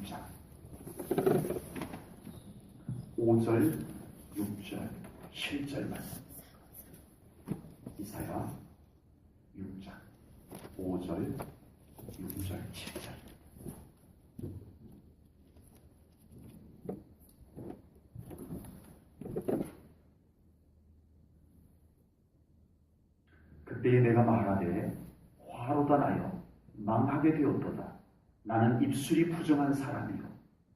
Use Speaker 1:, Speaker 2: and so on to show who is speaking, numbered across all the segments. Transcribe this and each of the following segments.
Speaker 1: 6장 5절, 6절, 7절 말씀. 이사야 6장 5절, 6절, 7절. 그때에 내가 말하되 화로다 나여 망하게 되었도다. 나는 입술이 부정한 사람이요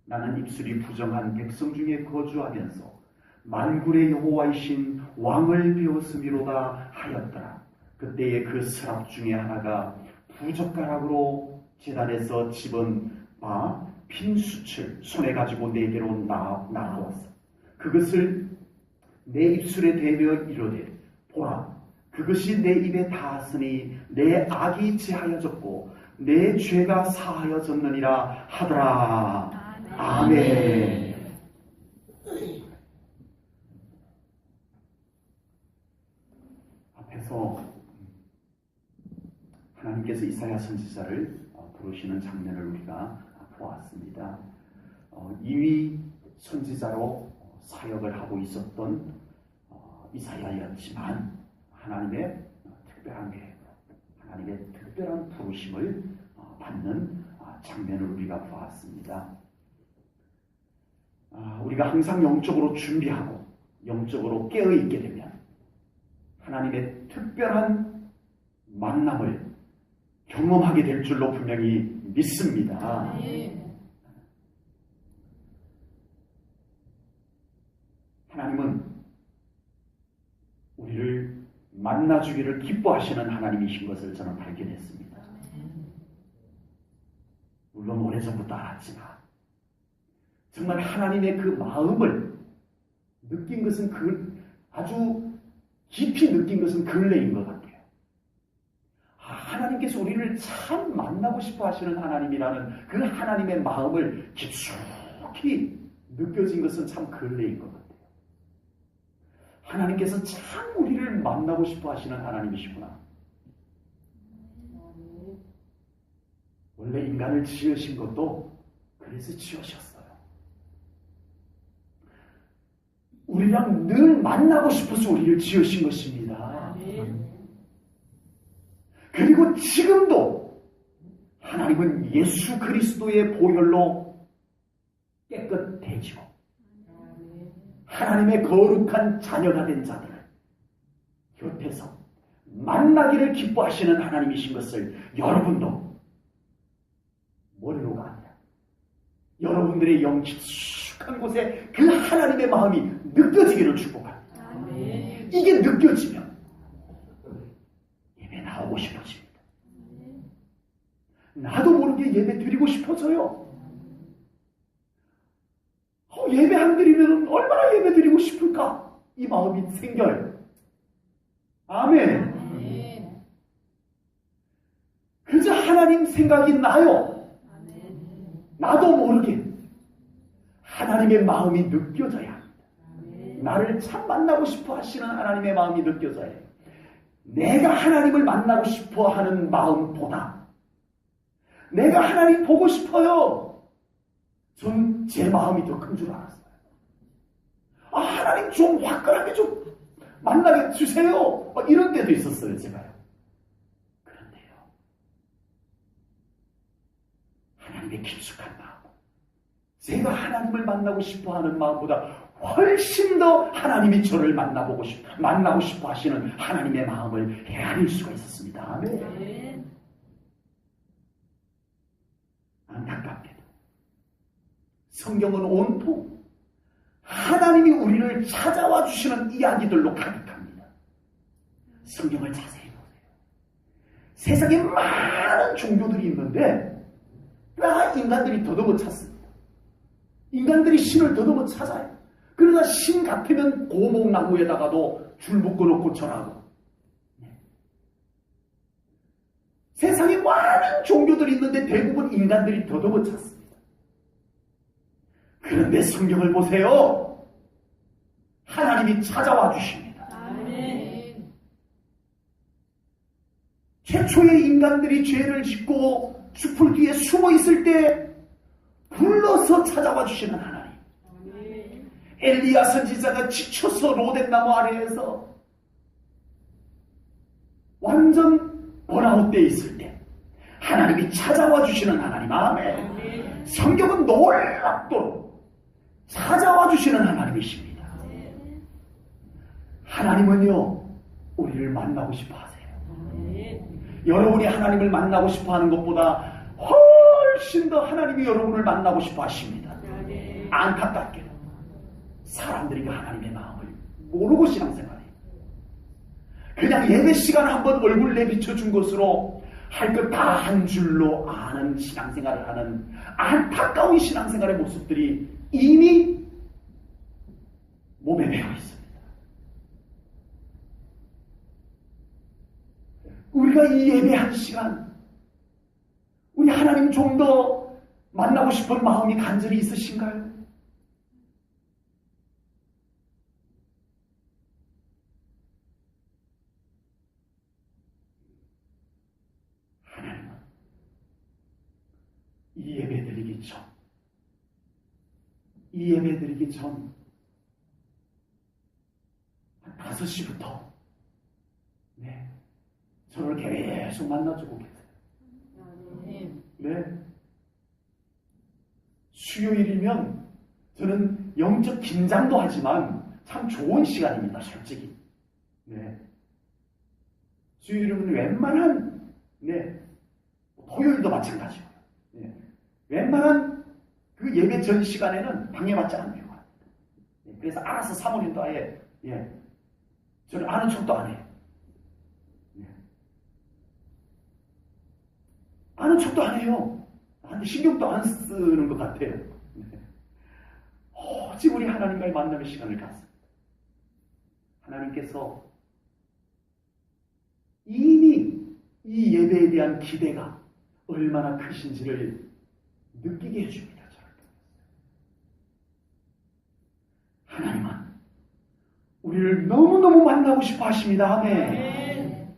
Speaker 1: 나는 입술이 부정한 백성 중에 거주하면서 만군의 여호와이신 왕을 배웠음이로다 하였더라. 그때에 그 스랍 중에 하나가 부젓가락으로 제단에서 집은 바 핀 숯을 손에 가지고 내게로 나아왔어. 그것을 내 입술에 대며 이르되 보라, 그것이 내 입에 닿았으니 내 악이 제하여졌고 내 죄가 사하여졌느니라 하더라. 아멘. 앞에서 하나님께서 이사야 선지자를 부르시는 장면을 우리가 보았습니다. 이미 선지자로 사역을 하고 있었던 이사야였지만 하나님의 특별한 계획, 하나님의 특별한 부르심을 받는 장면을 우리가 보았습니다. 우리가 항상 영적으로 준비하고 영적으로 깨어있게 되면 하나님의 특별한 만남을 경험하게 될 줄로 분명히 믿습니다. 하나님은 우리를 만나주기를 기뻐하시는 하나님이신 것을 저는 발견했습니다. 물론 오래전부터 알았지만 정말 하나님의 그 마음을 느낀 것은 아주 깊이 느낀 것은 근래인 것 같아요. 하나님께서 우리를 참 만나고 싶어 하시는 하나님이라는 그 하나님의 마음을 깊숙이 느껴진 것은 참 근래인 것 같아요. 하나님께서 참 우리를 만나고 싶어 하시는 하나님이시구나. 원래 인간을 지으신 것도 그래서 지으셨어요. 우리랑 늘 만나고 싶어서 우리를 지으신 것입니다. 그리고 지금도 하나님은 예수 그리스도의 보혈로 깨끗해지고 하나님의 거룩한 자녀가 된 자들을 곁에서 만나기를 기뻐하시는 하나님이신 것을 여러분도 머리로가 아니라 여러분들의 영 깊숙한 곳에 그 하나님의 마음이 느껴지기를 축복합니다. 이게 느껴지면 예배 나오고 싶어집니다. 나도 모르게 예배 드리고 싶어져요. 예배 안 드리면 얼마나 예배 드리고 싶을까? 이 마음이 생겨요. 아멘. 그저 하나님 생각이 나요. 나도 모르게 하나님의 마음이 느껴져야 합니다. 나를 참 만나고 싶어 하시는 하나님의 마음이 느껴져야 해요. 내가 하나님을 만나고 싶어 하는 마음보다 내가 하나님 보고 싶어요. 전 제 마음이 더 큰 줄 알았어요. 하나님 좀 화끈하게 좀 만나게 주세요. 이런 때도 있었어요, 제가요. 그런데요, 하나님의 깊숙한 마음, 제가 하나님을 만나고 싶어 하는 마음보다 훨씬 더 하나님이 저를 만나고 싶어 하시는 하나님의 마음을 헤아릴 수가 있었습니다. 아멘. 안타깝게도 성경은 온통 하나님이 우리를 찾아와 주시는 이야기들로 가득합니다. 성경을 자세히 보세요. 세상에 많은 종교들이 있는데 다 인간들이 더듬어 찾습니다. 인간들이 신을 더듬어 찾아요. 그러다 신 같으면 고목나무에다가도 줄 묶어놓고 절하고. 세상에 많은 종교들이 있는데 대부분 인간들이 더듬어 찾습니다. 그런데 성경을 보세요. 하나님이 찾아와 주십니다. 아멘. 최초의 인간들이 죄를 짓고 숲을 뒤에 숨어 있을 때 불러서 찾아와 주시는 하나님. 엘리야 선지자가 지쳐서 로뎀나무 아래에서 완전 번아웃되어 있을 때 하나님이 찾아와 주시는 하나님. 아멘. 성경은 놀랍도록 찾아와 주시는 하나님이십니다. 하나님은요, 우리를 만나고 싶어 하세요. 여러분이 하나님을 만나고 싶어 하는 것보다 훨씬 더 하나님이 여러분을 만나고 싶어 하십니다. 안타깝게도 사람들이 하나님의 마음을 모르고 신앙생활해요. 그냥 예배 시간 한번 얼굴 내비춰 준 것으로 할 것 다 한 줄로 아는 신앙생활을 하는 안타까운 신앙생활의 모습들이 이미 몸에 배어 있습니다. 우리가 이 예배한 시간, 우리 하나님 좀 더 만나고 싶은 마음이 간절히 있으신가요? 하나님은 이 예배 드리기 전 5시부터 저를 계속 만나주고 계세요. 네. 수요일이면 저는 영적 긴장도 하지만 참 좋은 시간입니다, 솔직히. 네. 수요일은 웬만한, 토요일도 마찬가지고요. 웬만한 그 예배 전 시간에는 방해받지 않는 거예요. 그래서 알아서 사모님도 아예, 저를 아는 척도 안 해요. 아는 척도 안 해요. 나한테 신경도 안 쓰는 것 같아요. 오직 우리 하나님과의 만남의 시간을 갖습니다. 하나님께서 이미 이 예배에 대한 기대가 얼마나 크신지를 느끼게 해줍니다. 하나님은 우리를 너무너무 만나고 싶어 하십니다. 아멘.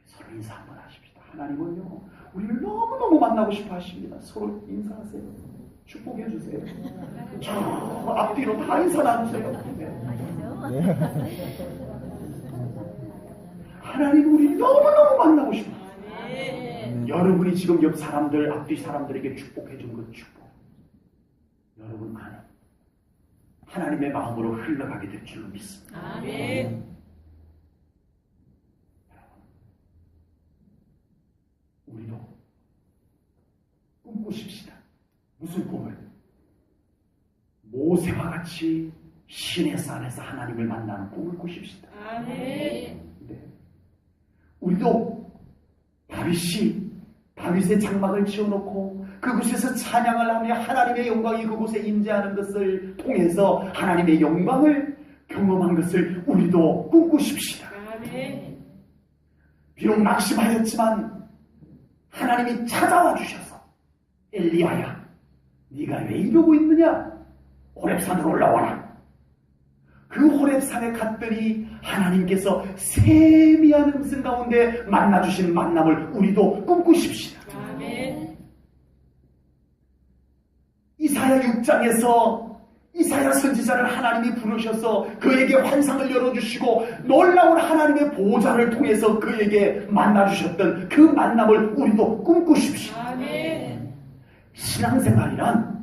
Speaker 1: 서로 인사 한번 하십시다. 하나님은요, 우리를 너무너무 만나고 싶어 하십니다. 서로 인사하세요. 축복해 주세요. 저 앞뒤로 다 인사 나누세요. 하나님 우리 너무너무 만나고 싶어요. 여러분이 지금 옆 사람들, 앞뒤 사람들에게 축복해 준 그 축복, 여러분 안에 하나님의 마음으로 흘러가게 될 줄로 믿습니다. 아멘. 우리도 꿈꾸십시다. 무슨 꿈을? 모세와 같이 신의 산에서 하나님을 만나는 꿈을 꾸십시다. 아멘. 우리도 다윗의 장막을 지어놓고 그곳에서 찬양을 하며 하나님의 영광이 그곳에 임재하는 것을 통해서 하나님의 영광을 경험한 것을 우리도 꿈꾸십시다. 아멘. 비록 낙심하였지만 하나님이 찾아와 주셔서 엘리야야, 네가 왜 이러고 있느냐? 호렙산으로 올라와라. 그 호렙산에 갔더니 하나님께서 세미한 음성 가운데 만나주신 만남을 우리도 꿈꾸십시다. 아멘. 이사야 6장에서 이사야 선지자를 하나님이 부르셔서 그에게 환상을 열어주시고 놀라운 하나님의 보좌를 통해서 그에게 만나주셨던 그 만남을 우리도 꿈꾸십시오. 아멘. 신앙생활이란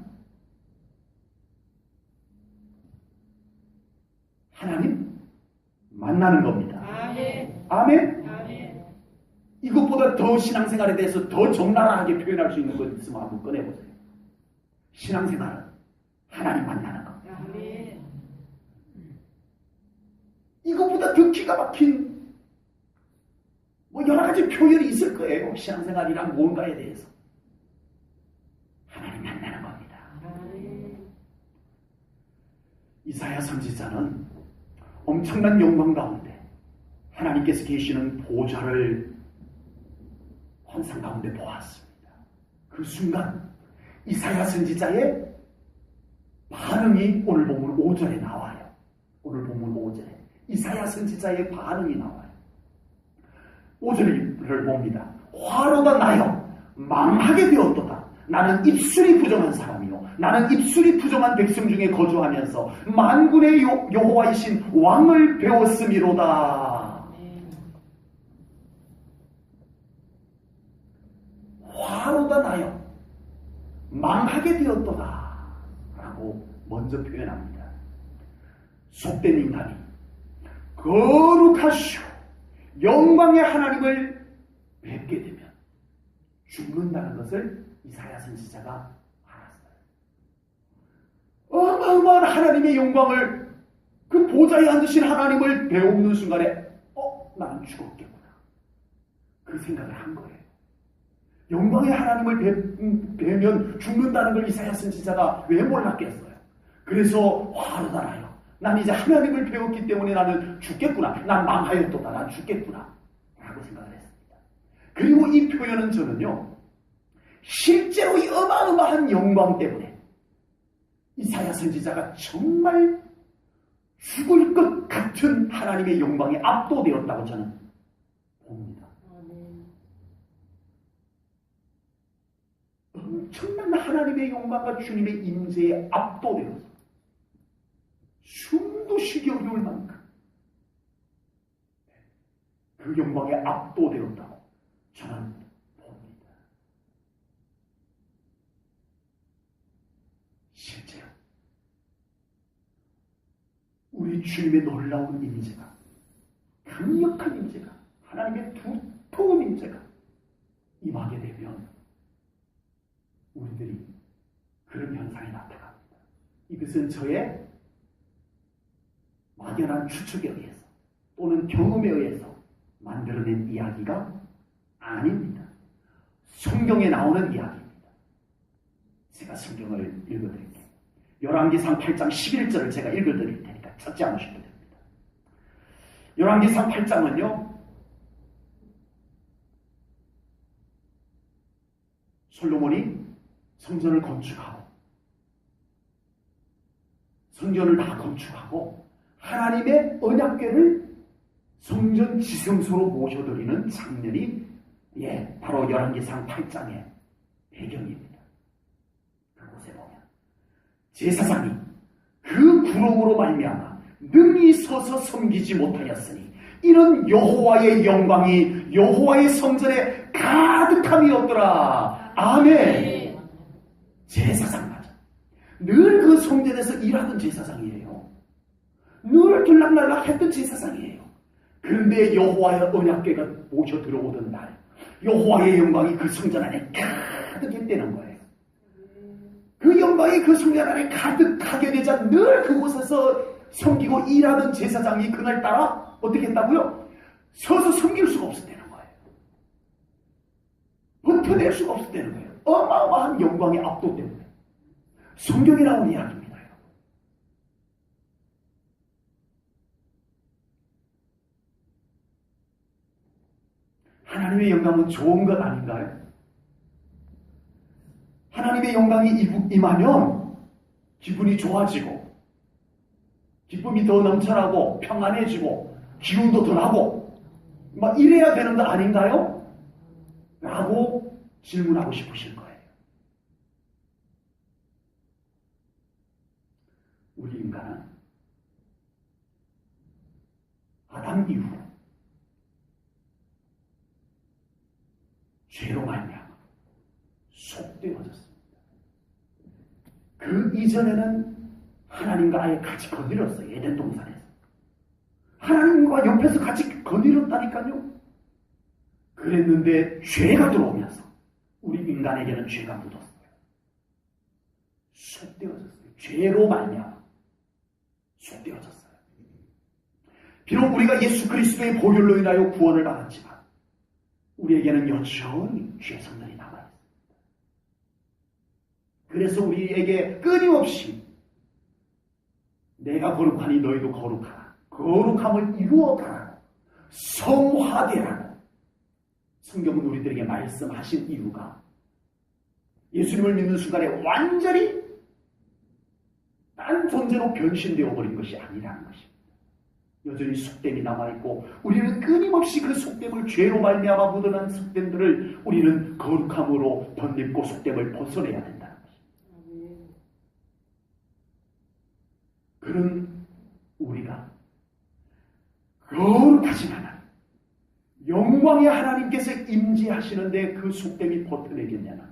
Speaker 1: 하나님 만나는 겁니다. 아멘. 아멘. 아멘. 이것보다 더 신앙생활에 대해서 더 적나라하게 표현할 수 있는 것 있으면 한번 꺼내보세요. 신앙생활은 하나님 만나는 겁니다. 아멘. 이것보다 더 기가 막힌 여러 가지 표현이 있을 거예요. 신앙생활이란 뭔가에 대해서. 하나님 만나는 겁니다. 아멘. 이사야 선지자는 엄청난 영광 가운데 하나님께서 계시는 보좌를 환상 가운데 보았습니다. 그 순간 이사야 선지자의 반응이 오늘 본문 5절에 나와요. 오늘 본문 5절에 이사야 선지자의 반응이 나와요. 5절을 봅니다. 화로가 나여 망하게 되었도다. 나는 입술이 부정한 사람이요 나는 입술이 부정한 백성 중에 거주하면서 만군의 여호와이신 왕을 배웠음이로다. 화로다 나여 망하게 되었도다 라고 먼저 표현합니다. 속된 인간이 거룩하시오 영광의 하나님을 뵙게 되면 죽는다는 것을 이사야 선지자가 알았어요. 어마어마한 하나님의 영광을 그 보좌에 앉으신 하나님을 배우는 순간에 나는 죽었겠구나 그 생각을 한 거예요. 영광의 하나님을 뵈면 죽는다는 걸 이사야 선지자가 왜 몰랐겠어요. 그래서 화로다 나요. 난 이제 하나님을 배웠기 때문에 나는 죽겠구나. 난 망하였도다. 난 죽겠구나. 라고 생각을 했습니다. 그리고 이 표현은 저는요. 실제로 이 어마어마한 영광 때문에 이사야 선지자가 정말 죽을 것 같은 하나님의 영광에 압도되었다고 저는 봅니다. 엄청난 하나님의 영광과 주님의 임재에 압도되었어요. 숨도 쉬기 어려울 만큼 그 영광에 압도되었다고 저는 봅니다. 실제로 우리 주님의 놀라운 임재가 강력한 임재가 하나님의 두터운 임재가 임하게 되면 우리들이 그런 현상이 나타납니다. 이것은 저의 막연한 추측에 의해서 또는 경험에 의해서 만들어낸 이야기가 아닙니다. 성경에 나오는 이야기입니다. 제가 성경을 읽어드릴게요. 열왕기상 8장 11절을 제가 읽어드릴 테니까 찾지 않으셔도 됩니다. 열왕기상 8장은요. 솔로몬이 성전을 건축하고 성전을 다 건축하고 하나님의 언약궤를 성전 지성소로 모셔드리는 장면이 바로 열왕기상 8장의 배경입니다. 그곳에 보면 제사장이 그 구름으로 말미암아 능히 서서 섬기지 못하였으니 이는 여호와의 영광이 여호와의 성전에 가득함이었더라. 아멘. 제사장 맞아. 늘 그 성전에서 일하던 제사장이에요. 늘 들락날락 했던 제사장이에요. 그런데 여호와의 언약궤가 모셔 들어오던 날 여호와의 영광이 그 성전 안에 가득했다는 거예요. 그 영광이 그 성전 안에 가득하게 되자 늘 그곳에서 섬기고 일하는 제사장이 그날따라 어떻게 했다고요? 서서 섬길 수가 없었다는 거예요. 버텨낼 수가 없었다는 거예요. 어마어마한 영광의 압도 때문에. 성경에 나온 이야기입니다. 하나님의 영광은 좋은 것 아닌가요? 하나님의 영광이 임하면 기분이 좋아지고 기쁨이 더 넘쳐나고 평안해지고 기운도 더 나고 막 이래야 되는 거 아닌가요? 라고 질문하고 싶으실 거예요. 우리 인간은 아담 이후로 죄로 말미암아 속되어졌습니다. 그 이전에는 하나님과 아예 같이 거닐었어요. 에덴 동산에서. 하나님과 옆에서 같이 거닐었다니까요. 그랬는데 죄가 들어오면서 우리 인간에게는 죄가 묻었어요. 속되어졌어요. 죄로 말미암아 속되어졌어요. 비록 우리가 예수 그리스도의 보혈로 인하여 구원을 받았지만 우리에게는 여전히 죄 성들이 남아있습니다. 그래서 우리에게 끊임없이 내가 거룩하니 너희도 거룩하라. 거룩함을 이루어가라고 성화되라고 성경은 우리들에게 말씀하신 이유가 예수님을 믿는 순간에 완전히 다른 존재로 변신되어 버린 것이 아니라는 것입니다. 여전히 속됨이 남아있고 우리는 끊임없이 그 속됨을 죄로 말미암아 묻어난 속됨들을 우리는 거룩함으로 덧입고 속됨을 벗어내야 된다는 것입니다. 그런 우리가 거룩하신 하나님, 영광의 하나님께서 임재하시는데 그 속됨이 버텨내겠냐는 거예요.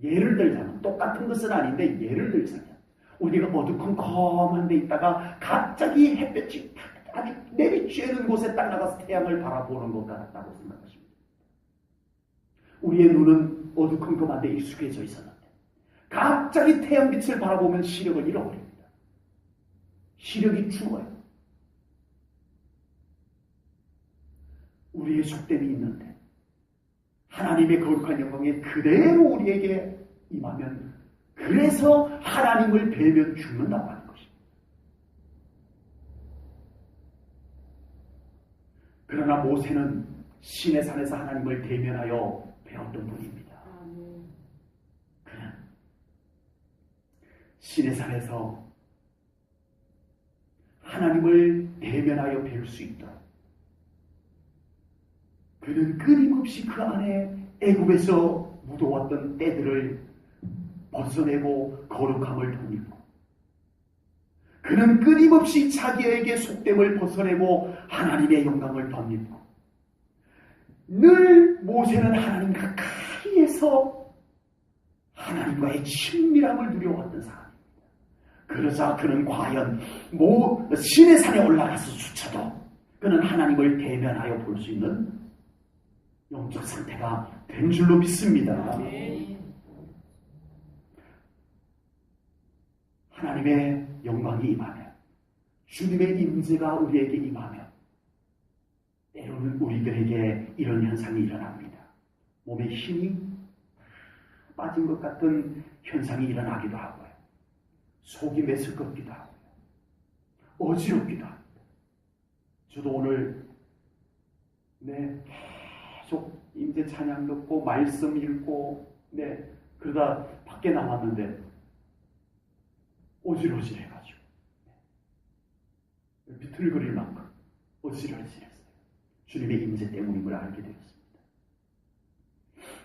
Speaker 1: 예를 들자면, 똑같은 것은 아닌데 예를 들자면, 우리가 어두컴컴한 데 있다가 갑자기 햇볕이 아주 내리쬐는 곳에 딱 나가서 태양을 바라보는 것 같다고 생각하십니다. 우리의 눈은 어두컴컴한 데 익숙해져 있었는데 갑자기 태양빛을 바라보면 시력을 잃어버립니다. 시력이 죽어요. 우리의 속됨이 있는데 하나님의 거룩한 영광이 그대로 우리에게 임하면 그래서 하나님을 뵈면 죽는다고 하는 것입니다. 그러나 모세는 시내산에서 하나님을 대면하여 배웠던 분입니다. 그는 시내산에서 하나님을 대면하여 배울 수 있도록 그는 끊임없이 그 안에 애굽에서 묻어왔던 때들을 벗어내고 거룩함을 덧입고 그는 끊임없이 자기에게 속됨을 벗어내고 하나님의 영광을 덧입고 늘 모세는 하나님 가까이에서 하나님과의 친밀함을 누려왔던 사람입니다. 그러자 그는 과연 시내산에 올라가서조차도 그는 하나님을 대면하여 볼 수 있는 영적 상태가 된 줄로 믿습니다. 하나님의 영광이 임하면, 주님의 임재가 우리에게 임하면 때로는 우리들에게 이런 현상이 일어납니다. 몸에 힘이 빠진 것 같은 현상이 일어나기도 하고요. 속이 메스껍기도 하고요. 어지럽기도 합니다. 저도 오늘 계속 임재 찬양 듣고 말씀 읽고 그러다 밖에 나왔는데 어질어질해가지고 비틀거릴 만큼 어질어질했어요. 주님의 임재 때문임을 알게 되었습니다.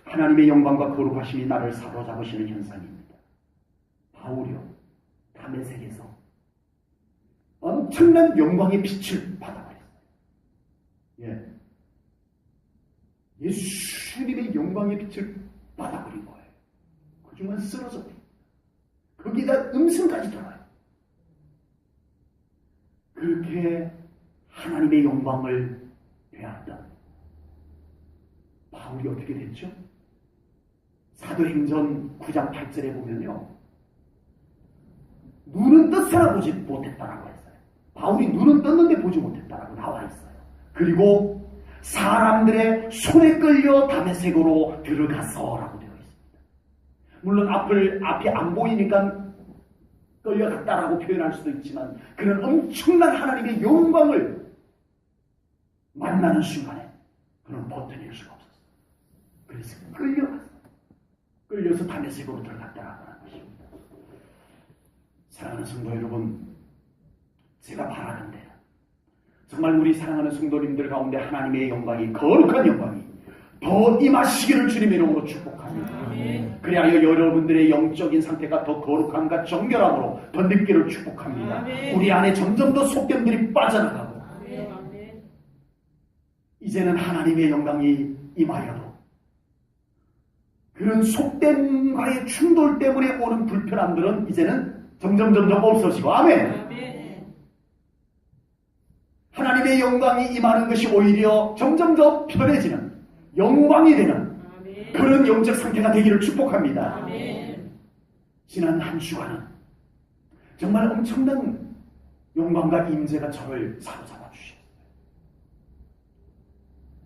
Speaker 1: 하나님의 영광과 거룩하심이 나를 사로잡으시는 현상입니다. 바울이요 다메섹에서 엄청난 영광의 빛을 받아버렸어요. 예수님의 영광의 빛을 받아버린 거예요. 그중은 쓰러져 버립니다. 거기다 음성까지 들어요. 그렇게 하나님의 영광을 배웠던 바울이 어떻게 됐죠? 사도행전 9장 8절에 보면요. 눈은 떴으나 보지 못했다라고 했어요. 바울이 눈은 떴는데 보지 못했다라고 나와 있어요. 그리고 사람들의 손에 끌려 다메섹으로 들어가서라고 되어 있습니다. 물론 앞이 안 보이니까 끌려갔다라고 표현할 수도 있지만 그는 엄청난 하나님의 영광을 만나는 순간에 그는 버텨낼 수가 없었어요. 그래서 끌려서 다메섹으로 들어갔다라고 하는 것입니다. 사랑하는 성도 여러분, 제가 바라는데 정말 우리 사랑하는 성도님들 가운데 하나님의 영광이, 거룩한 영광이 더 임하시기를 주님의 이름으로 축복합니다. 그리하여 여러분들의 영적인 상태가 더 거룩함과 정결함으로 더 늦기를 축복합니다. 우리 안에 점점 더 속됨들이 빠져나가고 이제는 하나님의 영광이 임하여도 그런 속됨과의 충돌 때문에 오는 불편함들은 이제는 점점 없어지고 아멘. 하나님의 영광이 임하는 것이 오히려 점점 더 편해지는 영광이 되는 그런 영적 상태가 되기를 축복합니다. 지난 한 주간은 정말 엄청난 영광과 임재가 저를 사로잡아 주셨어요.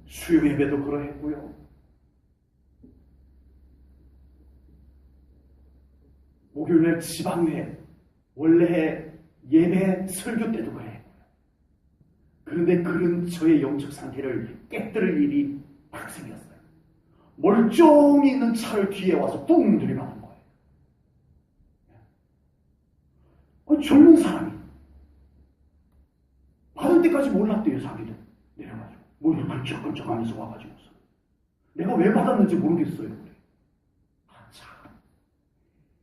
Speaker 1: 수요 예배도 그러했고요. 목요일날 지방회 원래 예배 설교 때도 그래. 그런데 그런 저의 영적 상태를 깨뜨릴 일이 딱 생겼어요. 멀쩡히 있는 차를 뒤에 와서 뿡 들이박는 거예요. 젊은 사람이 받을 때까지 몰랐대요. 자기도 내려가지고 머리를 끈적끈적하면서 와가지고서 내가 왜 받았는지 모르겠어요. 참,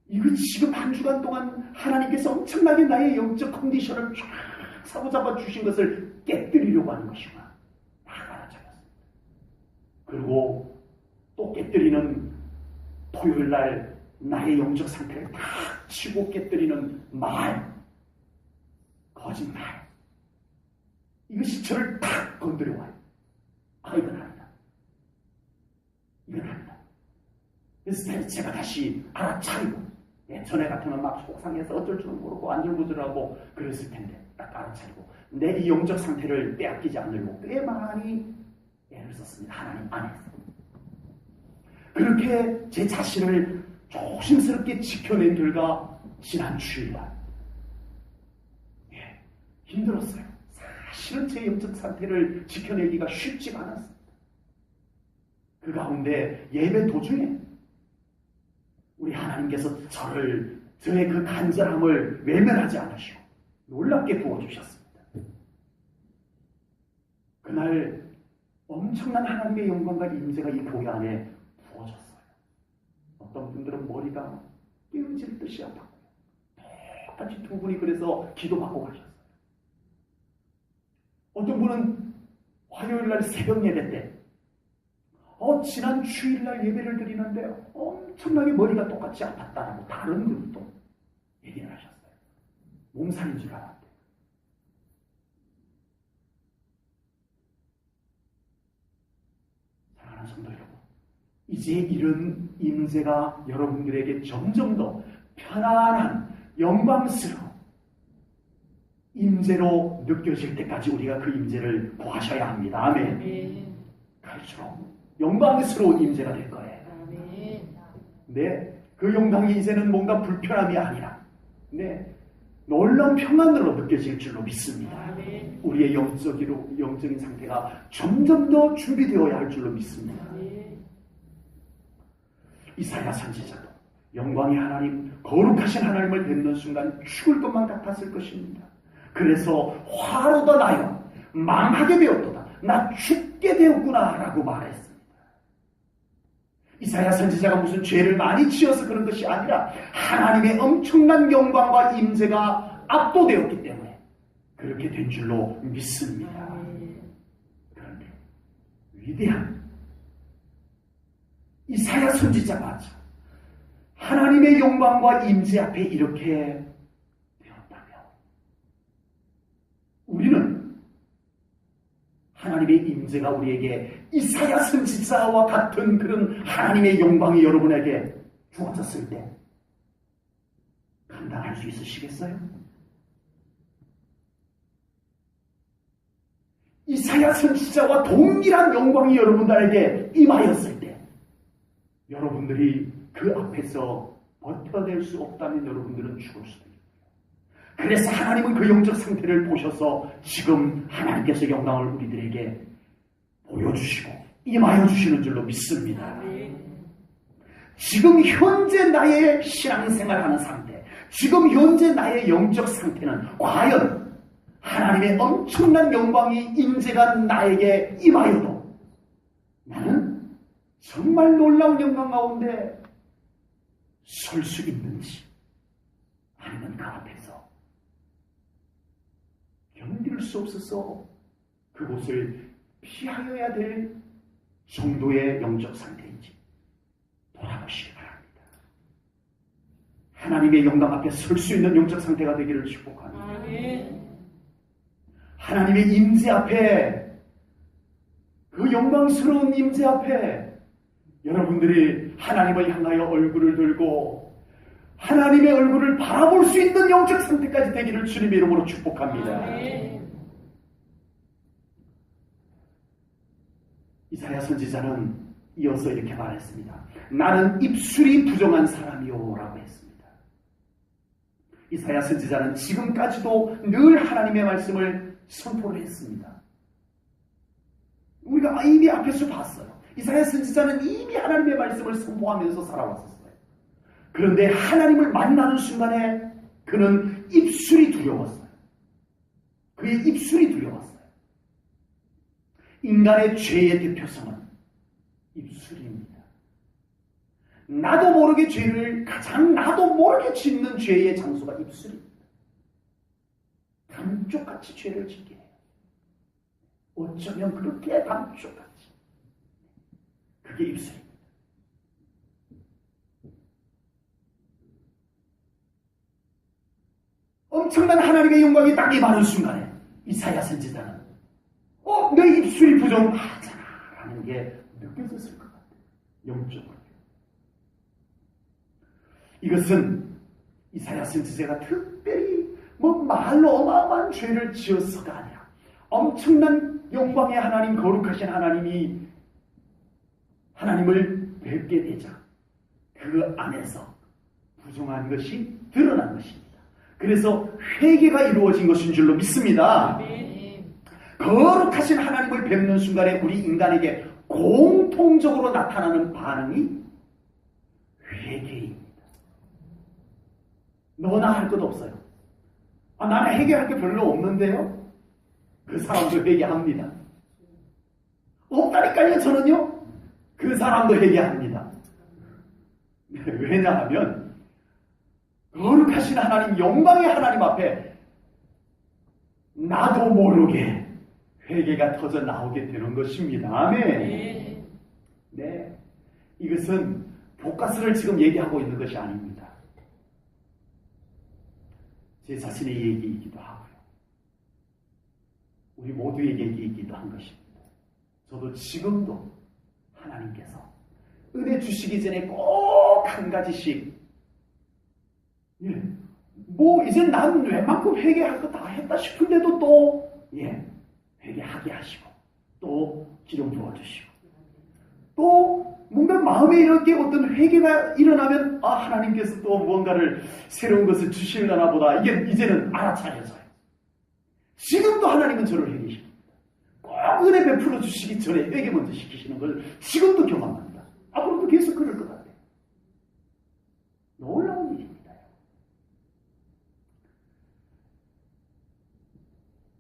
Speaker 1: 이거 지금 한 주간 동안 하나님께서 엄청나게 나의 영적 컨디션을 쫙 사로잡아 주신 것을 깨뜨리려고 하는 것이구나. 다 알아차렸습니다. 그리고 또 깨뜨리는 토요일 날 나의 영적 상태를 다 치고 깨뜨리는 말, 거짓말, 이것이 저를 탁 건드려와요. 이건 아니다. 이건 아니다. 그래서 제가 다시 알아차리고, 전에 같으면 막 속상해서 어쩔 줄은 모르고 안절부절하고 그랬을 텐데 딱 알아차리고 내 이 영적 상태를 빼앗기지 않으려고 꽤 많이 애를 썼습니다. 하나님 안에서. 그렇게 제 자신을 조심스럽게 지켜낸 결과 지난 주일날 힘들었어요. 사실은 제 영적 상태를 지켜내기가 쉽지가 않았습니다. 그 가운데 예배 도중에 우리 하나님께서 저의 그 간절함을 외면하지 않으시고 놀랍게 부어주셨습니다. 그날 엄청난 하나님의 영광과 임재가 이 교회 안에 부어졌어요. 어떤 분들은 머리가 깨어질 듯이 아팠고요. 똑같이 두 분이 그래서 기도받고 가셨어요. 어떤 분은 화요일날 새벽 예배 때 지난 주일날 예배를 드리는데 엄청나게 머리가 똑같이 아팠다라고 다른 분도 얘기를 하셨어요. 몸살인 줄 알았대. 사랑하는 성도 여러분, 이제 이런 임재가 여러분들에게 점점 더 편안한 영광스러운 임재로 느껴질 때까지 우리가 그 임재를 구하셔야 합니다. 아멘. 갈수록 영광스러운 임재가 될 거예요. 네, 그 영광이 이제는 뭔가 불편함이 아니라 놀라운 평안으로 느껴질 줄로 믿습니다. 우리의 영적인 상태가 점점 더 준비되어야 할 줄로 믿습니다. 이사야 선지자도 영광의 하나님, 거룩하신 하나님을 뵙는 순간 죽을 것만 같았을 것입니다. 그래서 화로가 나요. 망하게 되었도다. 나 죽게 되었구나 라고 말했습니다. 이사야 선지자가 무슨 죄를 많이 지어서 그런 것이 아니라 하나님의 엄청난 영광과 임재가 압도되었기 때문에 그렇게 된 줄로 믿습니다. 그런데 위대한 이사야 선지자가 하나님의 영광과 임재 앞에 이렇게 되었다면 우리는 하나님의 임재가 우리에게 이사야 선지자와 같은 그런 하나님의 영광이 여러분에게 주어졌을 때 감당할 수 있으시겠어요? 이사야 선지자와 동일한 영광이 여러분들에게 임하였을 때 여러분들이 그 앞에서 버텨낼 수 없다면 여러분들은 죽을 수도 있어요. 그래서 하나님은 그 영적 상태를 보셔서 지금 하나님께서 영광을 우리들에게 보여주시고 임하여 주시는 줄로 믿습니다. 지금 현재 나의 신앙생활하는 상태, 지금 현재 나의 영적 상태는 과연 하나님의 엄청난 영광이 임재가 나에게 임하여도 나는 정말 놀라운 영광 가운데 설 수 있는지, 아니면 그 앞에서 견딜 수 없어서 그곳을 피하여야 될 정도의 영적 상태인지 돌아보시기 바랍니다. 하나님의 영광 앞에 설 수 있는 영적 상태가 되기를 축복합니다. 하나님의 임재 앞에, 그 영광스러운 임재 앞에 여러분들이 하나님을 향하여 얼굴을 들고 하나님의 얼굴을 바라볼 수 있는 영적 상태까지 되기를 주님의 이름으로 축복합니다. 이사야 선지자는 이어서 이렇게 말했습니다. 나는 입술이 부정한 사람이요 라고 했습니다. 이사야 선지자는 지금까지도 늘 하나님의 말씀을 선포를 했습니다. 우리가 이미 앞에서 봤어요. 이사야 선지자는 이미 하나님의 말씀을 선포하면서 살아왔었어요. 그런데 하나님을 만나는 순간에 그는 입술이 두려웠어요. 그 그의 입술이 두려웠어요. 인간의 죄의 대표성은 입술입니다. 나도 모르게 나도 모르게 짓는 죄의 장소가 입술입니다. 감쪽같이 죄를 짓게 해요. 어쩌면 그렇게 감쪽같이. 그게 입술입니다. 엄청난 하나님의 영광이 딱 임하는 순간에 이사야 선지자는 내 입술이 부정하잖아 라는 게 느껴졌을 것 같아요. 영적으로. 이것은 이사야 선지자가 특별히 말로 어마어마한 죄를 지어서가 아니라 엄청난 영광의 하나님, 거룩하신 하나님을 뵙게 되자 그 안에서 부정한 것이 드러난 것입니다. 그래서 회개가 이루어진 것인 줄로 믿습니다. 거룩하신 하나님을 뵙는 순간에 우리 인간에게 공통적으로 나타나는 반응이 회개입니다. 너나 할 것 없어요. 나는 회개할 게 별로 없는데요. 그 사람도 회개합니다. 없다니까요. 저는요. 그 사람도 회개합니다. 왜냐하면 거룩하신 하나님, 영광의 하나님 앞에 나도 모르게 회개가 터져 나오게 되는 것입니다. 아멘. 네. 이것은 교과서를 지금 얘기하고 있는 것이 아닙니다. 제 자신의 얘기이기도 하고요. 우리 모두의 얘기이기도 한 것입니다. 저도 지금도 하나님께서 은혜 주시기 전에 꼭 한 가지씩 이제 난 웬만큼 회개할 거 다 했다 싶은데도 또 회개하게 하시고 또 기름 부어주시고 또 뭔가 마음에 이렇게 어떤 회개가 일어나면 하나님께서 또 무언가를 새로운 것을 주시려나 보다 이제는 알아차려져요. 지금도 하나님은 저를 회개시킵니다. 꼭 은혜 베풀어 주시기 전에 회개 먼저 시키시는 걸 지금도 경험합니다. 앞으로도 계속 그럴 것 같아요. 놀라운 일입니다.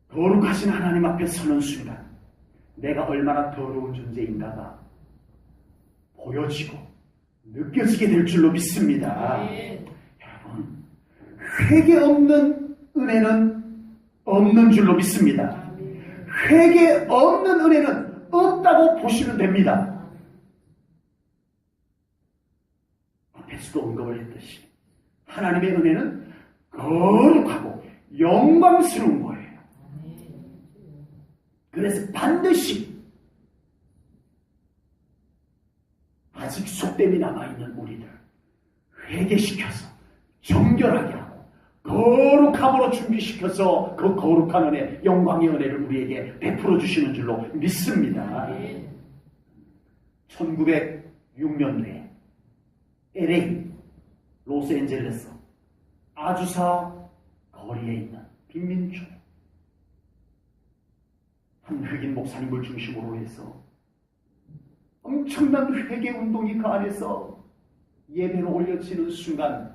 Speaker 1: 거룩하신 하나님 앞에 서는 순간 내가 얼마나 더러운 존재인가가 보여지고 느껴지게 될 줄로 믿습니다. 여러분, 회개 없는 은혜는 없는 줄로 믿습니다. 회개 없는 은혜는 없다고 보시면 됩니다. 앞에서도 언급을 했듯이 하나님의 은혜는 거룩하고 영광스러운 거예요. 그래서 반드시 아직 속됨이 남아있는 우리들 회개시켜서 정결하게 하고 거룩함으로 준비시켜서 그 거룩한 은혜, 영광의 은혜를 우리에게 베풀어 주시는 줄로 믿습니다. 1906년도에 LA, 로스앤젤레스 아주사 거리에 있는 빈민촌 한 흑인 목사님을 중심으로 해서 엄청난 회개 운동이 그 안에서 예배로 올려지는 순간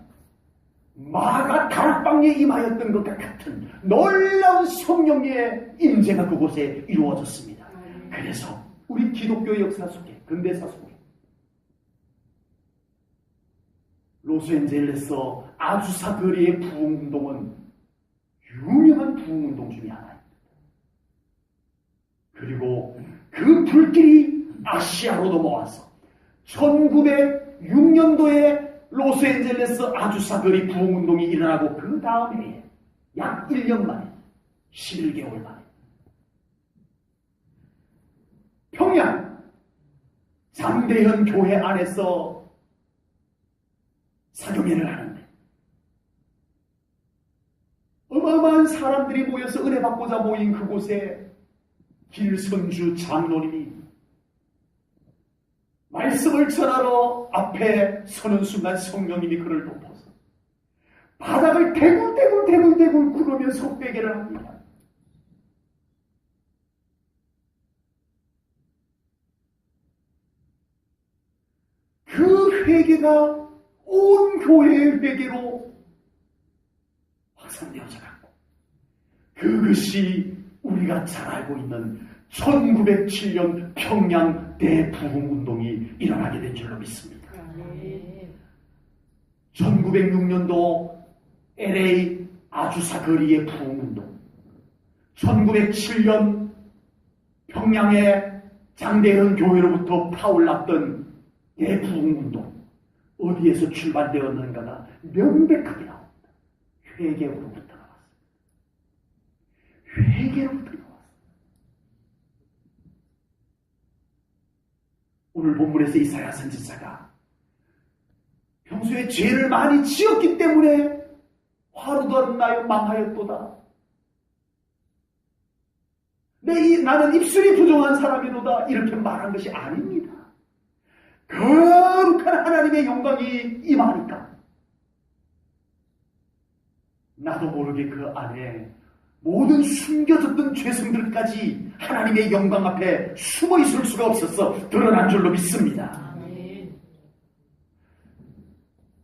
Speaker 1: 마가 다락방에 임하였던 것과 같은 놀라운 성령의 임재가 그곳에 이루어졌습니다. 그래서 우리 기독교 역사 속에, 근대사 속에 로스앤젤레스 아주사 거리의 부흥운동은 유명한 부흥운동 중에 하나입니다. 그리고 그 불길이 아시아로 넘어와서 1906년도에 로스앤젤레스 아주사 거리 부흥운동이 일어나고 그 다음 해에 약 1년 만에 11개월 만에 평양 장대현 교회 안에서 사경회를 하는데 어마어마한 사람들이 모여서 은혜 받고자 모인 그곳에 길선주 장로님이 말씀을 전하러 앞에 서는 순간 성령님이 그를 덮어서 바닥을 대굴대굴 구르면서 회개를 합니다. 그 회개가 온 교회의 회개로 확산되어져 갔고 그것이 우리가 잘 알고 있는 1907년 평양 대부흥운동이 일어나게 된 줄로 믿습니다. 1906년도 LA 아주사 거리의 부흥운동, 1907년 평양의 장대현 교회로부터 파올랐던 대부흥운동, 어디에서 출발되었는가가 명백하게 나옵니다. 회개로부터 나왔습니다. 회개로부터 나왔습니다. 오늘 본문에서 이사야 선지자가 평소에 죄를 많이 지었기 때문에 화로도 나여 망하였도다. 나는 입술이 부정한 사람이로다. 이렇게 말한 것이 아닙니다. 거룩한 하나님의 영광이 임하니까 나도 모르게 그 안에 모든 숨겨졌던 죄성들까지 하나님의 영광 앞에 숨어 있을 수가 없어서 드러난 줄로 믿습니다.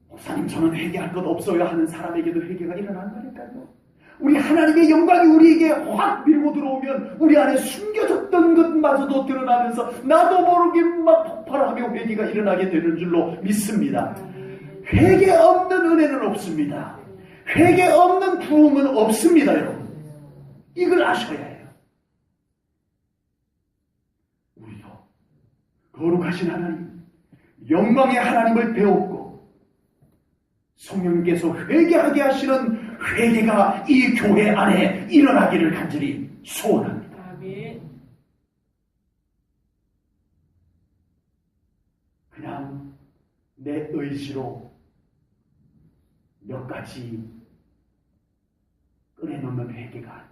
Speaker 1: 목사님, 저는 회개할 것 없어요 하는 사람에게도 회개가 일어난다니까요. 우리 하나님의 영광이 우리에게 확 밀고 들어오면 우리 안에 숨겨졌던 것마저도 드러나면서 나도 모르게 막 폭발하며 회개가 일어나게 되는 줄로 믿습니다. 회개 없는 은혜는 없습니다. 회개 없는 부흥은 없습니다, 여러분. 이걸 아셔야 해요. 우리도 거룩하신 하나님, 영광의 하나님을 배웠고 성령님께서 회개하게 하시는 회개가 이 교회 안에 일어나기를 간절히 소원합니다. 그냥 내 의지로 몇 가지 꺼내놓는 회개가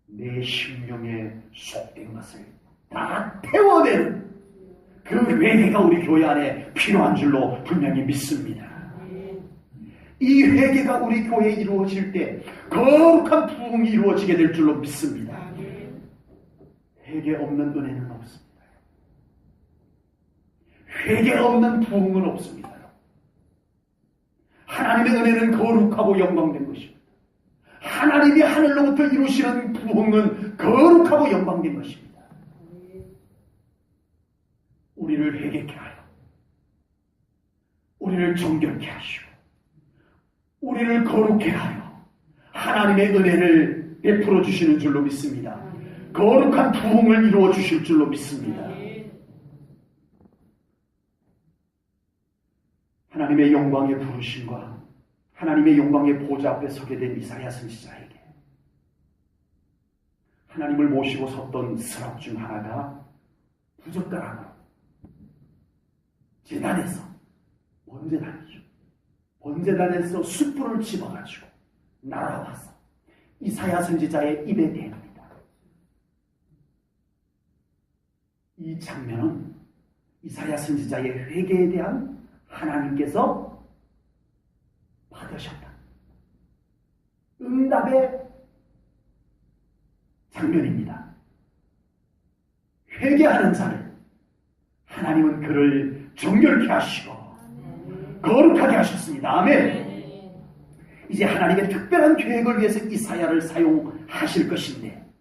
Speaker 1: 내 심령에 속된 것을 다 태워내는 그 회개가 우리 교회 안에 필요한 줄로 분명히 믿습니다. 이 회개가 우리 교회에 이루어질 때 거룩한 부흥이 이루어지게 될 줄로 믿습니다. 회개 없는 은혜는 없습니다. 회개 없는 부흥은 없습니다. 하나님의 은혜는 거룩하고 영광된 것입니다. 하나님이 하늘로부터 이루시는 부흥은 거룩하고 영광된 것입니다. 우리를 회개케 하여 우리를 정결케 하시고 우리를 거룩케 하여 하나님의 은혜를 베풀어 주시는 줄로 믿습니다. 거룩한 부흥을 이루어 주실 줄로 믿습니다. 하나님의 영광의 부르심과 하나님의 영광의 보좌 앞에 서게 된 이사야 선지자에게 하나님을 모시고 섰던 스랍 중 하나가 부젓가락으로 제단에서 번제단이죠. 번제단에서 숯불을 집어가지고 날아와서 이사야 선지자의 입에 대합니다. 이 장면은 이사야 선지자의 회개에 대한 하나님께서 받으셨다. 응답의 장면입니다. 회개하는 자를 하나님은 그를 정결케 하시고 거룩하게 하셨습니다. 아멘. 이제 하나님의 특별한 계획을 위해서 이사야를 사용하실 것인데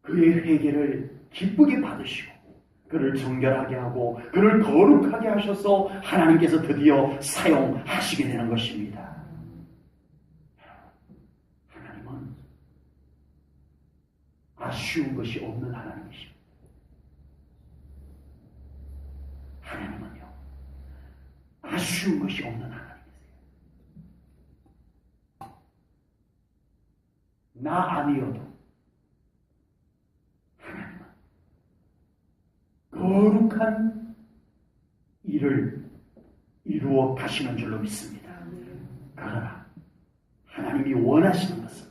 Speaker 1: 그의 회개를 기쁘게 받으시고 그를 정결하게 하고 그를 거룩하게 하셔서 하나님께서 드디어 사용하시게 되는 것입니다. 하나님은 아쉬운 것이 없는 하나님이십니다. 하나님은요, 아쉬운 것이 없는 하나님이세요. 나 아니어도 하나님은 거룩한 일을 이루어 가시는 줄로 믿습니다. 그러나 하나님이 원하시는 것은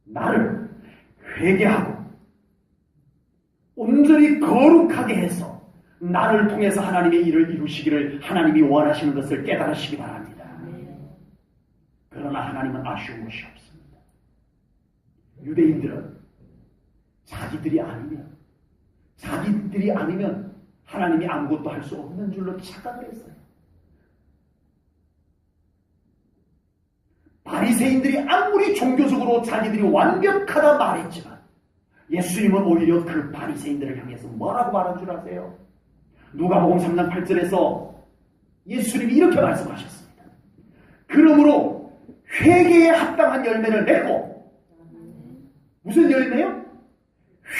Speaker 1: 나를 회개하고 온전히 거룩하게 해서 나를 통해서 하나님의 일을 이루시기를 하나님이 원하시는 것을 깨달으시기 바랍니다. 그러나 하나님은 아쉬운 것이 없습니다. 유대인들은 자기들이 아니면 하나님이 아무것도 할 수 없는 줄로 착각을 했어요. 바리새인들이 아무리 종교적으로 자기들이 완벽하다 말했지만 예수님은 오히려 그 바리새인들을 향해서 뭐라고 말한 줄 아세요? 누가복음 3장 8절에서 예수님이 이렇게 말씀하셨습니다. 그러므로 회개에 합당한 열매를 맺고, 무슨 열매요?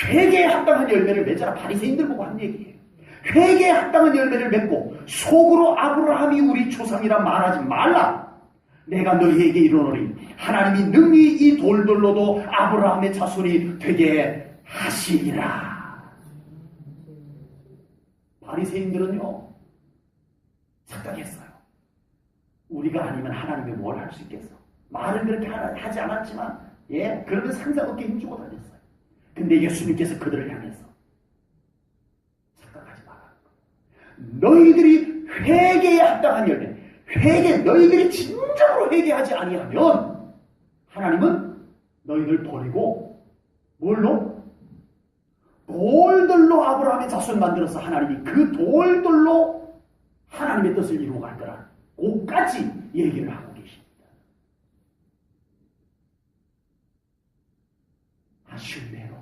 Speaker 1: 회개에 합당한 열매를 맺어라. 바리새인들 보고 한 얘기예요. 회개에 합당한 열매를 맺고 속으로 아브라함이 우리 조상이라 말하지 말라. 내가 너희에게 이르노니 하나님이 능히 이 돌들로도 아브라함의 자손이 되게 하시리라. 바리새인들은요 착각했어요. 우리가 아니면 하나님이 뭘 할 수 있겠어? 말은 그렇게 하지 않았지만 그러면 상상 어깨 힘주고 다녔어요. 근데 예수님께서 그들을 향해서 착각하지 마라. 너희들이 회개에 합당한 열매, 너희들이 진정으로 회개하지 아니하면 하나님은 너희들 버리고 뭘로? 돌들로 아브라함의 자손 만들어서 하나님이 그 돌들로 하나님의 뜻을 이루어 갈 거라. 그까지 얘기를 하고 계십니다. 아쉬운 대로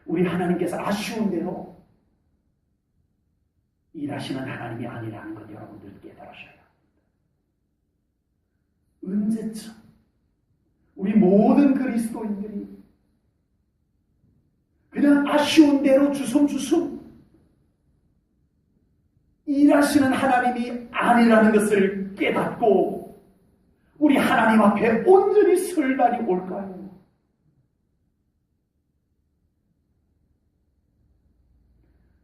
Speaker 1: 우리 하나님께서 아쉬운 대로 일하시는 하나님이 아니라는 것 여러분들 깨달으셔야 합니다. 언제쯤 우리 모든 그리스도인들이 그냥 아쉬운 대로 주섬주섬 일하시는 하나님이 아니라는 것을 깨닫고 우리 하나님 앞에 온전히 설 날이 올까요?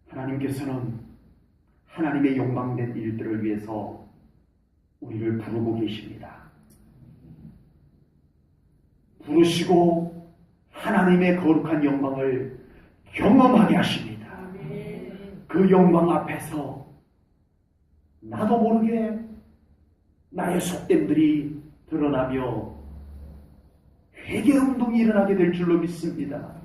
Speaker 1: 하나님께서는 하나님의 영광된 일들을 위해서 우리를 부르고 계십니다. 부르시고 하나님의 거룩한 영광을 경험하게 하십니다. 그 영광 앞에서 나도 모르게 나의 속됨들이 드러나며 회개운동이 일어나게 될 줄로 믿습니다.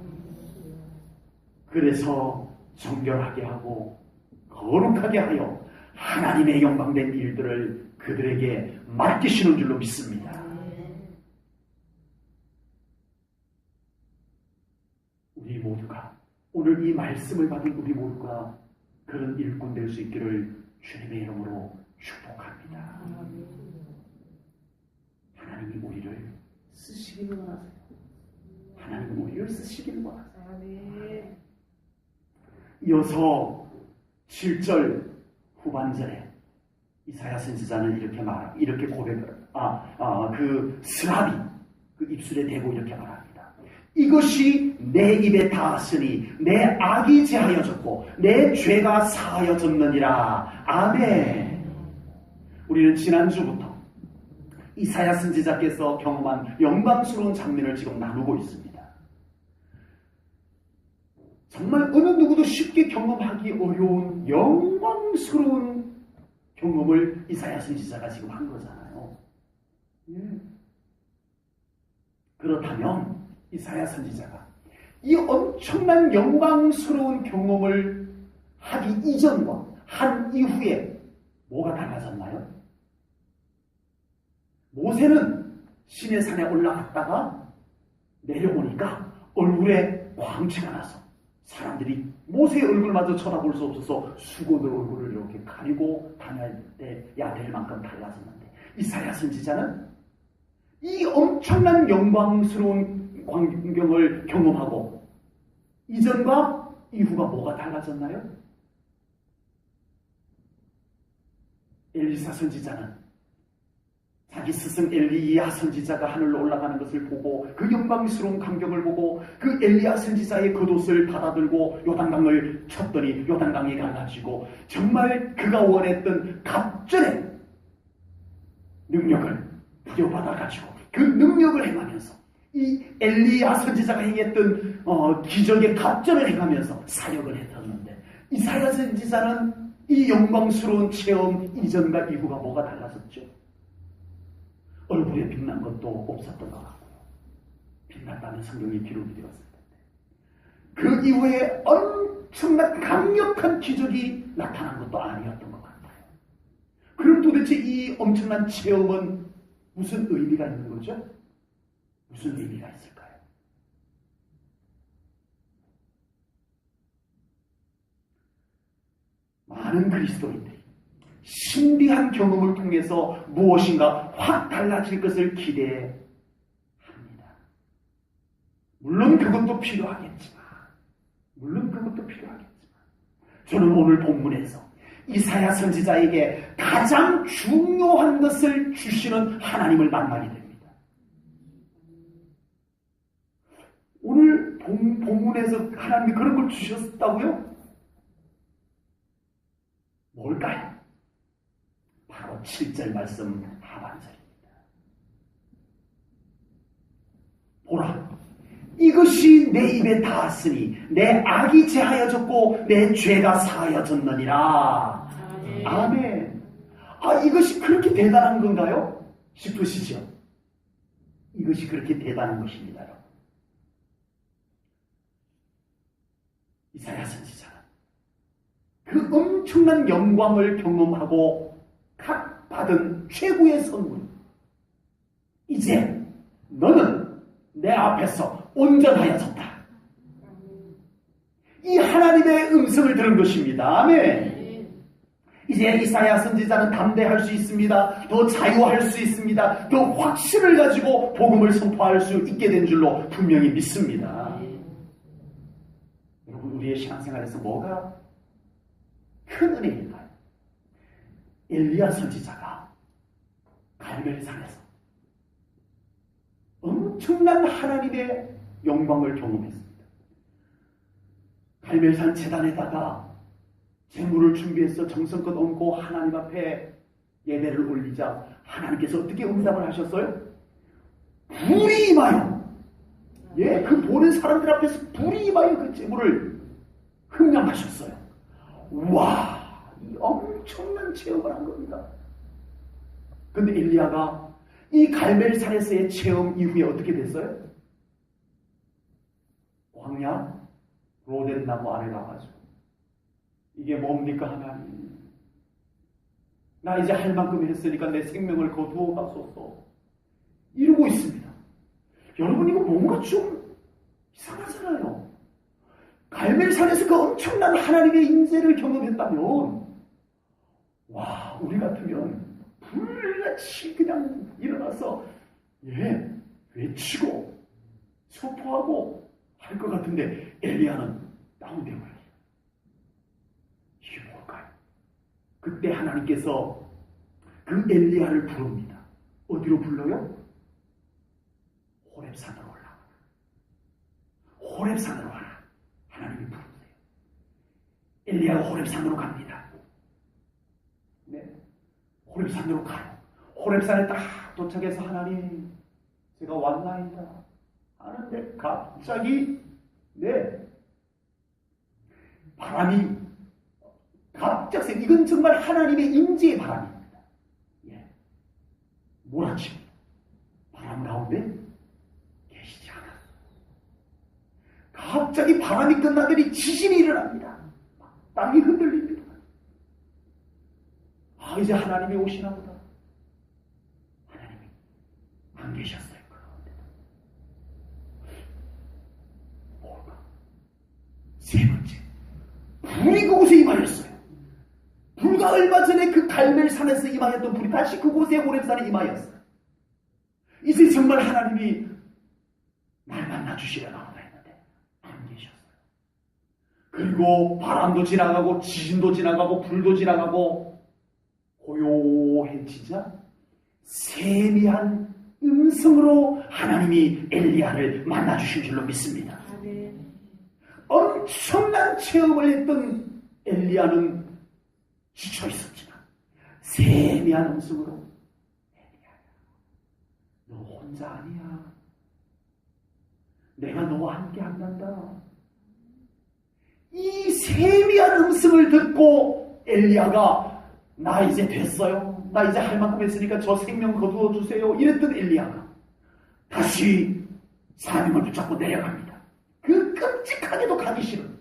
Speaker 1: 그래서 정결하게 하고 거룩하게 하여 하나님의 영광된 일들을 그들에게 맡기시는 줄로 믿습니다. 우리 모두가 오늘 이 말씀을 받은 우리 모두가 그런 일꾼 될 수 있기를 주님의 이름으로 축복합니다. 하나님이 우리를 쓰시기를 원하세요. 하나님이 우리를 쓰시기를 원하세요. 이어서 7절 후반절에 이사야 선지자는 이렇게 고백을 그 스랍이 그 입술에 대고 이렇게 말합니다. 이것이 내 입에 닿았으니 내 악이 제하여졌고 내 죄가 사하여졌느니라. 아멘. 우리는 지난주부터 이사야 선지자께서 경험한 영광스러운 장면을 지금 나누고 있습니다. 정말 어느 누구도 쉽게 경험하기 어려운 영광스러운 경험을 이사야 선지자가 지금 한 거잖아요. 그렇다면 이사야 선지자가 이 엄청난 영광스러운 경험을 하기 이전과 한 이후에 뭐가 달라졌나요? 모세는 시내 산에 올라갔다가 내려오니까 얼굴에 광채가 나서 사람들이 모세의 얼굴마저 쳐다볼 수 없어서 수건으로 얼굴을 이렇게 가리고 다녀야 될 만큼 달라졌는데 이사야 선지자는 이 엄청난 영광스러운 광경을 경험하고 이전과 이후가 뭐가 달라졌나요? 엘리사 선지자는 자기 스승 엘리야 선지자가 하늘로 올라가는 것을 보고 그 영광스러운 광경을 보고 그 엘리야 선지자의 겉옷을 받아들고 요단강을 쳤더니 요단강이 갈라지고 정말 그가 원했던 갑절의 능력을 부여받아가지고 그 능력을 행하면서 이 엘리야 선지자가 행했던 기적의 갑절을 행하면서 사역을 했었는데 이사야 선지자는 이 영광스러운 체험 이전과 이후가 뭐가 달라졌죠? 얼굴에 빛난 것도 없었던 것 같고요. 빛났다는 성경이 기록이 되었을 텐데 그 이후에 엄청난 강력한 기적이 나타난 것도 아니었던 것 같아요. 그럼 도대체 이 엄청난 체험은 무슨 의미가 있는 거죠? 무슨 의미가 있을까요? 많은 그리스도인들이 신비한 경험을 통해서 무엇인가 확 달라질 것을 기대합니다. 물론 그것도 필요하겠지만 저는 오늘 본문에서 이사야 선지자에게 가장 중요한 것을 주시는 하나님을 만나게 됩니다. 오늘 본문에서 하나님이 그런 걸 주셨다고요? 뭘까요? 바로 7절 말씀 하반절입니다. 보라, 이것이 내 입에 닿았으니 내 악이 제하여졌고 내 죄가 사하여졌느니라. 아멘. 이것이 그렇게 대단한 건가요? 싶으시죠? 이것이 그렇게 대단한 것입니다. 이사야 선지자는 그 엄청난 영광을 경험하고 각 받은 최고의 선물, 이제 너는 내 앞에서 온전하여졌다. 이 하나님의 음성을 들은 것입니다. 아멘. 이제 이사야 선지자는 담대할 수 있습니다. 더 자유할 수 있습니다. 더 확신을 가지고 복음을 선포할 수 있게 된 줄로 분명히 믿습니다. 여러분, 우리의 신앙생활에서 뭐가 큰 은혜일까요? 엘리야 선지자가 갈멜산에서 엄청난 하나님의 영광을 경험했습니다. 갈멜산 제단에다가 제물을 준비해서 정성껏 얹고 하나님 앞에 예배를 올리자 하나님께서 어떻게 응답을 하셨어요? 불이 임하여, 그 보는 사람들 앞에서 불이 임하여 그 제물을 흠양하셨어요. 와, 이 엄청난 체험을 한 겁니다. 근데 엘리야가 이 갈멜산에서의 체험 이후에 어떻게 됐어요? 광야 로덴 나무 아래 가가지고 이게 뭡니까 하나님, 나 이제 할 만큼 했으니까 내 생명을 거두어 가소서 이러고 있습니다. 여러분, 이거 뭔가 좀 이상하잖아요. 갈멜산에서 그 엄청난 하나님의 임재를 경험했다면, 와, 우리 같으면 불같이 그냥 일어나서 외치고 선포하고 할 것 같은데 엘리야는 다운되어버려요. 이게 뭘까요? 그때 하나님께서 그 엘리야를 부릅니다. 어디로 불러요? 호렙산으로 올라와라. 호렙산으로 와라. 하나님이 부르세요. 엘리야가 호렙산으로 갑니다. 호렙산으로 가요. 호렙산에 딱 도착해서 하나님, 제가 왔나이다 하는데 갑자기 바람이 갑자기, 이건 정말 하나님의 임재의 바람입니다. 몰아치고 바람 가운데 계시지 않았어요. 갑자기 바람이 끝나더니 지진이 일어납니다. 땅이 흔들립니다. 이제 하나님이 오시나 보다. 하나님이 안 계셨어요. 뭘까? 세 번째, 불이 그곳에 임하였어요. 불과 얼마 전에 그 갈멜산에서 임하였던 불이 다시 그곳에 호렙산에 임하였어요. 이제 정말 하나님이 날 만나주시려나 보다 했는데 안 계셨어요. 그리고 바람도 지나가고 지진도 지나가고 불도 지나가고 고요해지자 세미한 음성으로 하나님이 엘리야를 만나주신 줄로 믿습니다. 엄청난 체험을 했던 엘리야는 지쳐있었지만 세미한 음성으로, 엘리야야, 너 혼자 아니야. 내가 너와 함께 한단다. 이 세미한 음성을 듣고 엘리야가 나 이제 됐어요. 나 이제 할 만큼 했으니까 저 생명 거두어 주세요. 이랬던 엘리야가 다시 사명을 붙잡고 내려갑니다. 그 끔찍하게도 가기 싫은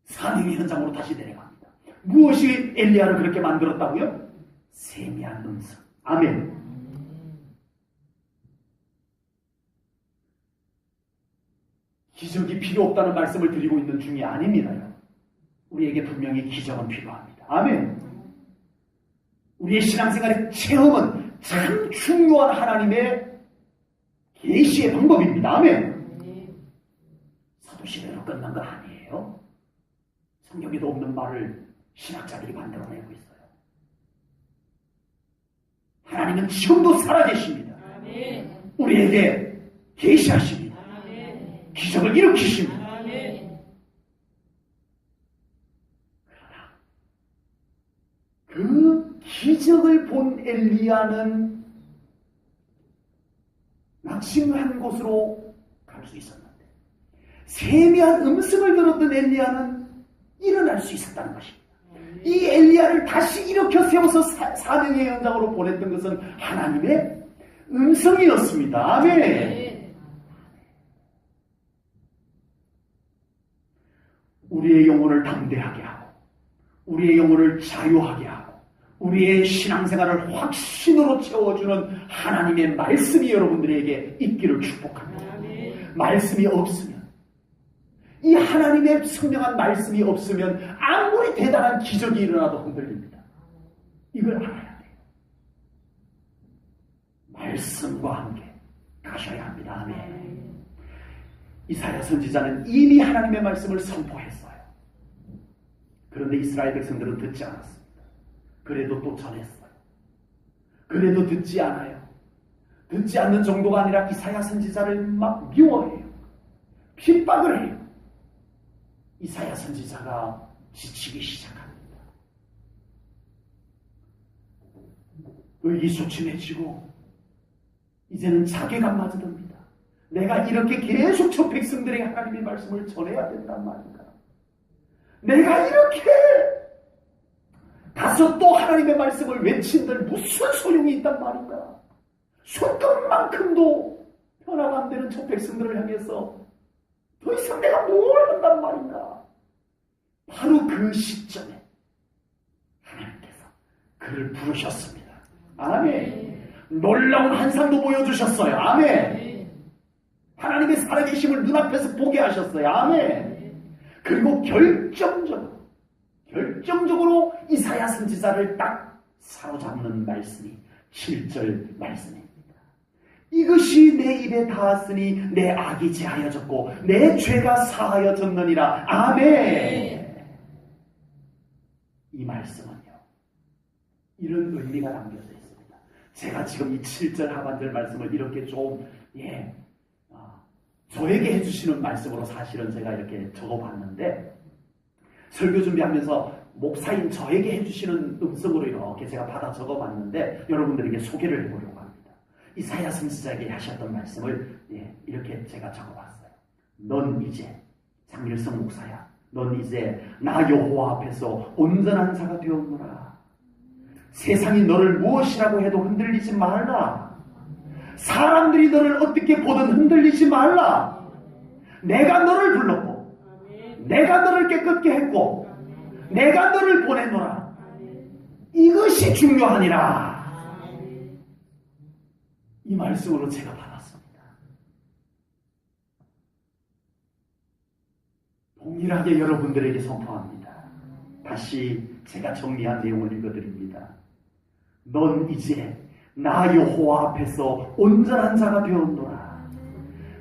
Speaker 1: 사명의 현장으로 다시 내려갑니다. 무엇이 엘리야를 그렇게 만들었다고요? 세미한 음성, 아멘. 기적이 필요 없다는 말씀을 드리고 있는 중이 아닙니다요. 우리에게 분명히 기적은 필요합니다. 아멘. 우리의 신앙생활의 체험은 참 중요한 하나님의 계시의 방법입니다. 아멘. 사도시대로 끝난 건 아니에요. 성경에도 없는 말을 신학자들이 만들어내고 있어요. 하나님은 지금도 살아계십니다. 우리에게 계시하십니다. 기적을 일으키십니다. 그러나 그 기적을 본 엘리야는 낙심한 곳으로 갈 수 있었는데 세미한 음성을 들었던 엘리야는 일어날 수 있었다는 것입니다. 이 엘리야를 다시 일으켜 세워서 사명의 현장으로 보냈던 것은 하나님의 음성이었습니다. 아멘. 우리의 영혼을 담대하게 하고 우리의 영혼을 자유하게 하고 우리의 신앙생활을 확신으로 채워주는 하나님의 말씀이 여러분들에게 있기를 축복합니다. 말씀이 없으면 이 하나님의 선명한 말씀이 없으면 아무리 대단한 기적이 일어나도 흔들립니다. 이걸 알아야 돼요. 말씀과 함께 가셔야 합니다. 아멘. 이사야 선지자는 이미 하나님의 말씀을 선포했어요. 그런데 이스라엘 백성들은 듣지 않았습니다. 그래도 또 전했어요. 그래도 듣지 않아요. 듣지 않는 정도가 아니라 이사야 선지자를 막 미워해요. 핍박을 해요. 이사야 선지자가 지치기 시작합니다. 의기소침해지고 이제는 자괴감마저 듭니다. 내가 이렇게 계속 저 백성들에게 하나님의 말씀을 전해야 된단 말인가? 내가 이렇게 가서 또 하나님의 말씀을 외친들 무슨 소용이 있단 말인가? 손끝만큼도 변화가 안 되는 저 백성들을 향해서 더 이상 내가 뭘 한단 말인가? 바로 그 시점에 하나님께서 그를 부르셨습니다. 아멘. 놀라운 환상도 보여주셨어요. 아멘. 하나님의 살아계심을 눈앞에서 보게 하셨어요. 아멘. 그리고 결정적으로 이사야 선지자를 딱 사로잡는 말씀이 7절 말씀입니다. 이것이 내 입에 닿았으니 내 악이 제하여졌고 내 죄가 사하여졌느니라. 아멘. 이 말씀은요, 이런 의미가 담겨져 있습니다. 제가 지금 이 7절 하반절 말씀을 이렇게 좀 저에게 해주시는 말씀으로 사실은 제가 이렇게 적어봤는데, 설교 준비하면서 목사인 저에게 해주시는 음성으로 이렇게 제가 받아 적어봤는데 여러분들에게 소개를 해보려고 합니다. 이사야 선지자에게 하셨던 말씀을 이렇게 제가 적어봤어요. 넌 이제, 장일성 목사야, 넌 이제 나 여호와 앞에서 온전한 자가 되었노라. 세상이 너를 무엇이라고 해도 흔들리지 말라. 사람들이 너를 어떻게 보든 흔들리지 말라. 내가 너를 불렀고 내가 너를 깨끗게 했고 내가 너를 보내노라. 이것이 중요하니라. 이 말씀으로 제가 받았습니다. 동일하게 여러분들에게 선포합니다. 다시 제가 정리한 내용을 읽어드립니다. 넌 이제 나 여호와 앞에서 온전한 자가 되었노라.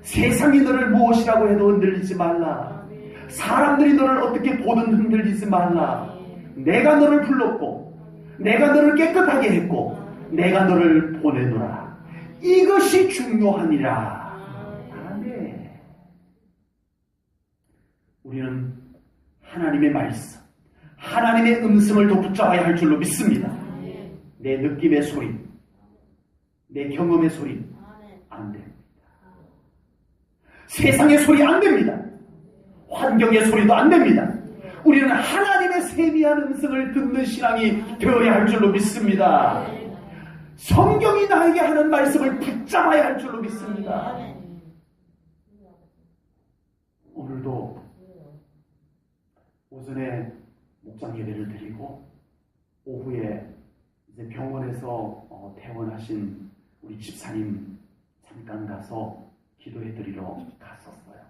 Speaker 1: 세상이 너를 무엇이라고 해도 흔들리지 말라. 사람들이 너를 어떻게 보든 흔들리지 말라. 내가 너를 불렀고 내가 너를 깨끗하게 했고 내가 너를 보내노라. 이것이 중요하니라. 아멘. 우리는 하나님의 말씀, 하나님의 음성을 더 붙잡아야 할 줄로 믿습니다. 내 느낌의 소리, 내 경험의 소리 안 됩니다. 세상의 소리 안 됩니다. 환경의 소리도 안 됩니다. 우리는 하나님의 세미한 음성을 듣는 신앙이 되어야 할 줄로 믿습니다. 성경이 나에게 하는 말씀을 붙잡아야 할 줄로 믿습니다. 오늘도 오전에 목장 예배를 드리고 오후에 이제 병원에서 퇴원하신 우리 집사님 잠깐 가서 기도해 드리러 갔었어요.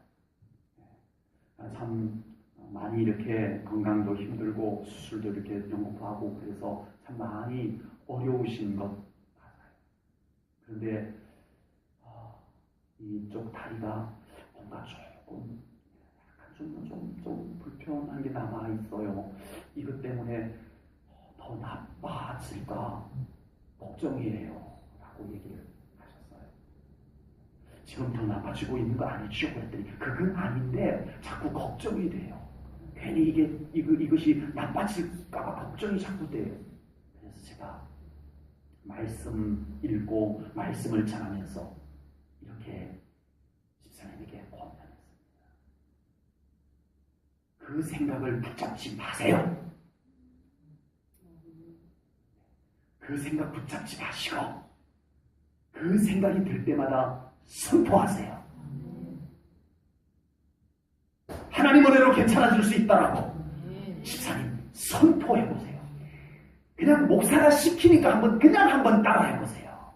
Speaker 1: 참 많이 이렇게 건강도 힘들고 수술도 이렇게 연구도 하고 그래서 참 많이 어려우신 것 같아요. 그런데 이쪽 다리가 뭔가 조금 약간 좀 불편한 게 남아 있어요. 이것 때문에 더 나빠질까 걱정이에요. 라고 얘기를 하셨어요. 지금 더 나빠지고 있는 거 아니죠? 그랬더니 그건 아닌데 자꾸 걱정이 돼요. 괜히 이것이 나빠질까봐 걱정이 자꾸 돼요. 그래서 제가 말씀 읽고 말씀을 전하면서 이렇게 집사님에게 권면했습니다. 그 생각을 붙잡지 마세요. 그 생각 붙잡지 마시고 그 생각이 들 때마다 선포하세요. 하나님 은혜로 괜찮아질 수 있다라고 집사님 선포해보세요. 그냥 목사가 시키니까 그냥 한번 따라해보세요.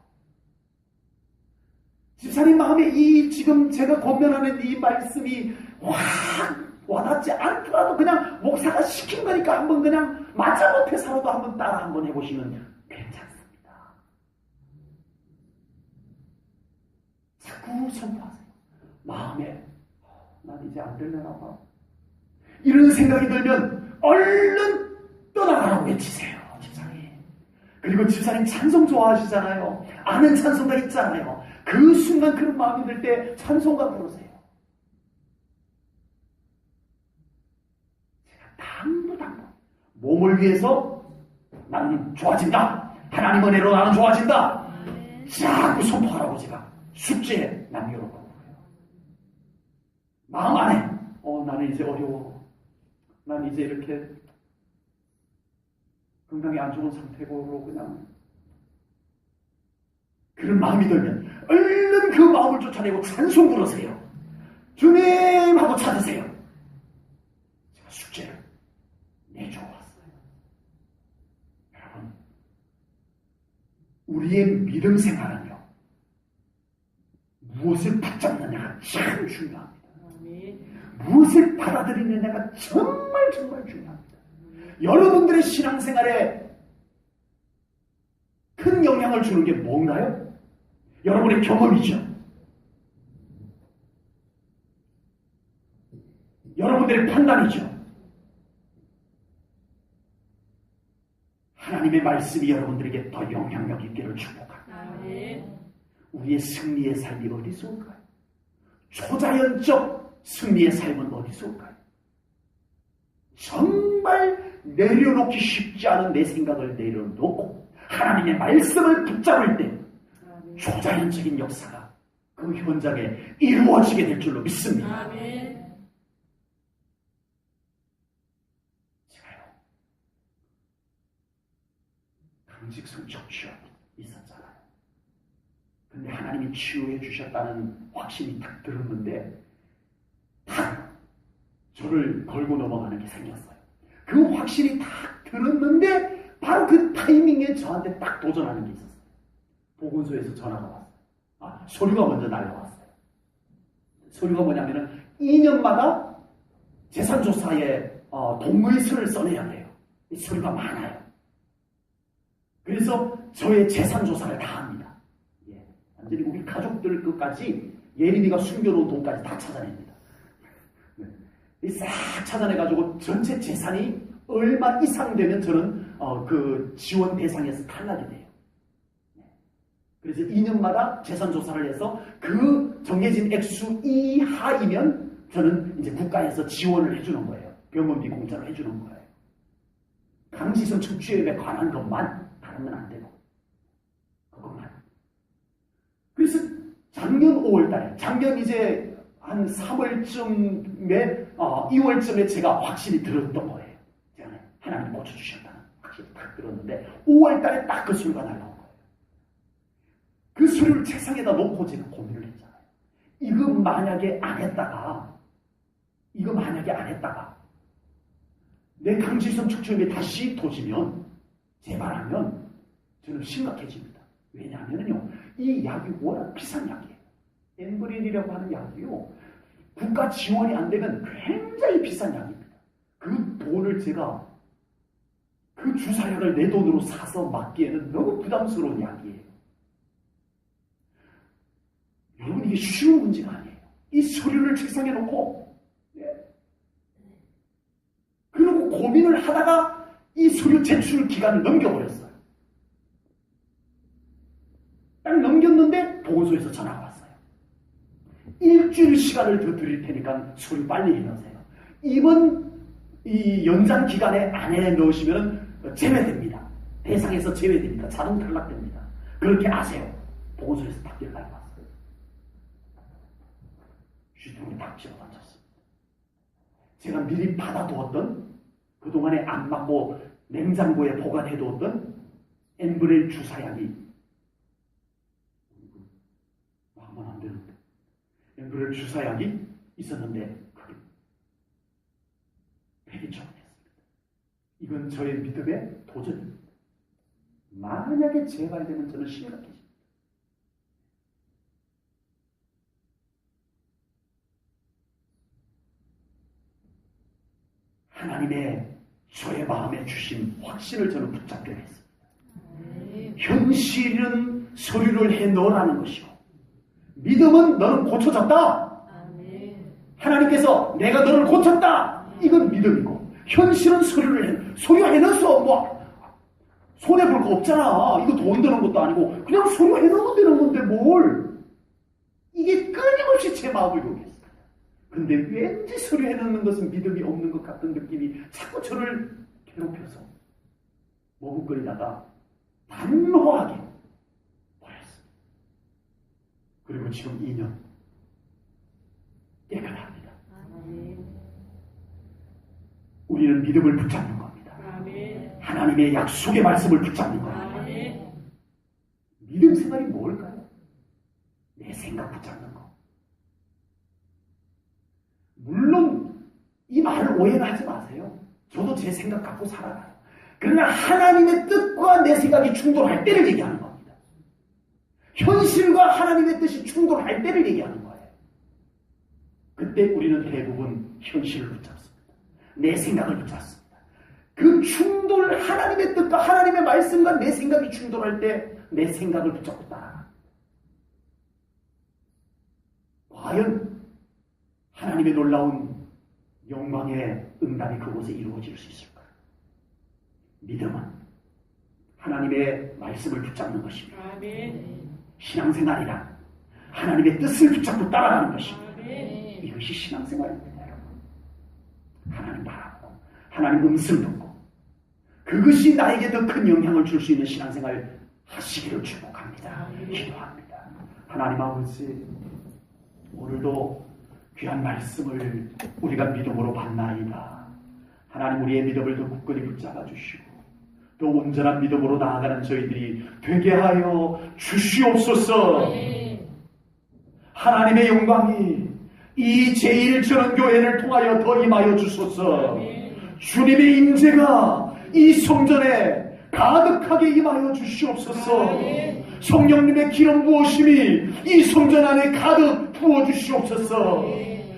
Speaker 1: 집사님 마음에 지금 제가 권면하는 이 말씀이 확 와닿지 않더라도 그냥 목사가 시킨 거니까 한번 그냥 마지못해 살아도 한번 따라 한번 해보시면 괜찮습니다. 자꾸 선포하세요. 마음에 난 이제 안 되려나 봐. 이런 생각이 들면 얼른 떠나가라고 외치세요. 집사님. 그리고 집사님 찬송 좋아하시잖아요. 아는 찬송가 있잖아요. 그 순간 그런 마음이 들 때 찬송가 부르세요. 제가 당부 몸을 위해서 나는 좋아진다. 하나님 은혜로 나는 좋아진다. 자꾸 선포하라고 제가 숙제에 남겨놓고 마음 안에 나는 이제 어려워. 난 이제 이렇게 건강이 안 좋은 상태고 그냥 그런 마음이 들면 얼른 그 마음을 쫓아내고 찬송 부르세요. 주님 하고 찾으세요. 제가 숙제를 내줘왔어요. 여러분, 우리의 믿음 생활은요 무엇을 붙잡느냐가 참 중요합니다. 무엇을 받아들이느냐가 정말 중요합니다. 여러분들의 신앙생활에 큰 영향을 주는 게 뭔가요? 여러분의 경험이죠. 여러분들의 판단이죠. 하나님의 말씀이 여러분들에게 더 영향력 있기를 축복합니다. 우리의 승리의 삶이 어디서 올까요? 초자연적 승리의 삶은 어디서 올까요? 정말 내려놓기 쉽지 않은 내 생각을 내려놓고 하나님의 말씀을 붙잡을 때 초자연적인 역사가 그 현장에 이루어지게 될 줄로 믿습니다. 제가요 강직성 척추염이 있었잖아요. 근데 하나님이 치유해 주셨다는 확신이 딱 들었는데 딱 저를 걸고 넘어가는 게 생겼어요. 그 확신이 딱 들었는데 바로 그 타이밍에 저한테 딱 도전하는 게 있었어요. 보건소에서 전화가 왔어요. 서류가 먼저 날라왔어요. 서류가 뭐냐면은 2년마다 재산조사에 동의서를 써내야 돼요. 이 서류가 많아요. 그래서 저의 재산조사를 다 합니다. 완전히 우리 가족들 것까지 예림이가 숨겨놓은 돈까지 다 찾아냅니다. 싹 찾아내가지고 전체 재산이 얼마 이상 되면 저는 그 지원 대상에서 탈락이 돼요. 그래서 2년마다 재산조사를 해서 그 정해진 액수 이하이면 저는 이제 국가에서 지원을 해주는 거예요. 병원비 공짜로 해주는 거예요. 강지성 척추염에 관한 것만 다른 건 안 되고 그것만. 그래서 작년 5월달에 작년 이제 한 3월쯤에 2월쯤에 제가 확신이 들었던 거예요. 제가 하나님 고쳐주셨다는 확신이 딱 들었는데 5월달에 딱 그 소리가 날라온 거예요. 그 소리를 책상에다 놓고 제가 고민을 했잖아요. 이거 만약에 안 했다가 내 강질성 척추염이 다시 도지면 재발하면 저는 심각해집니다. 왜냐하면요, 이 약이 워낙 비싼 약이에요. 엔브린이라고 하는 약이요, 국가 지원이 안 되면 굉장히 비싼 약입니다. 그 돈을 제가 그 주사약을 내 돈으로 사서 맞기에는 너무 부담스러운 약이에요. 여러분, 이게 쉬운 문제가 아니에요. 이 서류를 책상에 놓고, 그리고 고민을 하다가 이 서류 제출 기간을 넘겨버렸어요. 딱 넘겼는데 보건소에서 전화가 왔어요. 일주일 시간을 더 드릴 테니까 서류 빨리 해놓으세요. 이번 이 연장 기간에 안에 넣으시면 제외됩니다. 대상에서 제외됩니다. 자동 탈락됩니다. 그렇게 아세요. 보건소에서 딱 연락이 왔어요. 슈트롱이 딱 집어던졌습니다. 제가 미리 받아두었던, 그동안에 안 맞고 냉장고에 보관해두었던 엔브렐 주사약이, 하면 안 되는데, 엔브렐 주사약이 있었는데 그게 폐기처분했습니다. 이건 저의 믿음의 도전입니다. 만약에 재발되면 저는 심각해집니다. 하나님의 저의 마음에 주신 확신을 저는 붙잡게 됐습니다. 현실은 서류를 해 넣으라는 것이고, 믿음은 너는 고쳐졌다. 하나님께서 내가 너를 고쳤다. 이건 믿음이고, 현실은 서류 해넣어서 뭐 손해 볼 거 없잖아. 이거 돈 드는 것도 아니고 그냥 서류 해넣으면 되는 건데 뭘. 이게 끊임없이 제 마음을 욕했어요. 근데 왠지 서류 해넣는 것은 믿음이 없는 것 같은 느낌이 자꾸 저를 괴롭혀서 머뭇거리다가 단호하게 버렸어요. 그리고 지금 2년 깨끗합니다. 우리는 믿음을 붙잡는 겁니다. 하나님의 약속의 말씀을 붙잡는 겁니다. 믿음 생활이 뭘까요? 내 생각 붙잡는 거. 물론 이 말을 오해는 하지 마세요. 저도 제 생각 갖고 살아가요. 그러나 하나님의 뜻과 내 생각이 충돌할 때를 얘기하는 겁니다. 현실과 하나님의 뜻이 충돌할 때를 얘기하는 거예요. 그때 우리는 대부분 현실을 붙잡습니다. 내 생각을 붙잡습니다. 그 충돌, 하나님의 뜻과 하나님의 말씀과 내 생각이 충돌할 때 내 생각을 붙잡고 따라갑니다. 과연 하나님의 놀라운 영광의 응답이 그곳에 이루어질 수 있을까요? 믿음은 하나님의 말씀을 붙잡는 것입니다. 신앙생활이란 하나님의 뜻을 붙잡고 따라가는 것입니다. 이것이 신앙생활입니다, 여러분. 하나님 바라보고 하나님 음성 듣고 그것이 나에게 더 큰 영향을 줄 수 있는 신앙생활 하시기를 축복합니다. 기도합니다. 하나님 아버지, 오늘도 귀한 말씀을 우리가 믿음으로 받나이다. 하나님, 우리의 믿음을 더 굳건히 붙잡아 주시고 또 온전한 믿음으로 나아가는 저희들이 되게 하여 주시옵소서. 하나님의 영광이 이 제1전원교회를 통하여 더 임하여 주소서. 주님의 임재가 이 성전에 가득하게 임하여 주시옵소서. 성령님의 기름 부으심이 이 성전 안에 가득 부어 주시옵소서.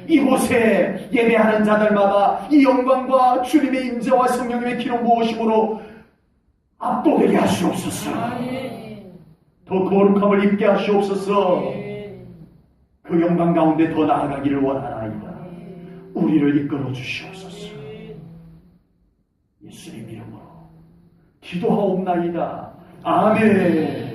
Speaker 1: 이곳에 예배하는 자들마다 이 영광과 주님의 임재와 성령님의 기름 부으심으로 압도되게 하시옵소서. 더 거룩함을 입게 하시옵소서. 그 영광 가운데 더 나아가기를 원하나이다. 우리를 이끌어 주시옵소서. 예수님 이름으로 기도하옵나이다. 아멘.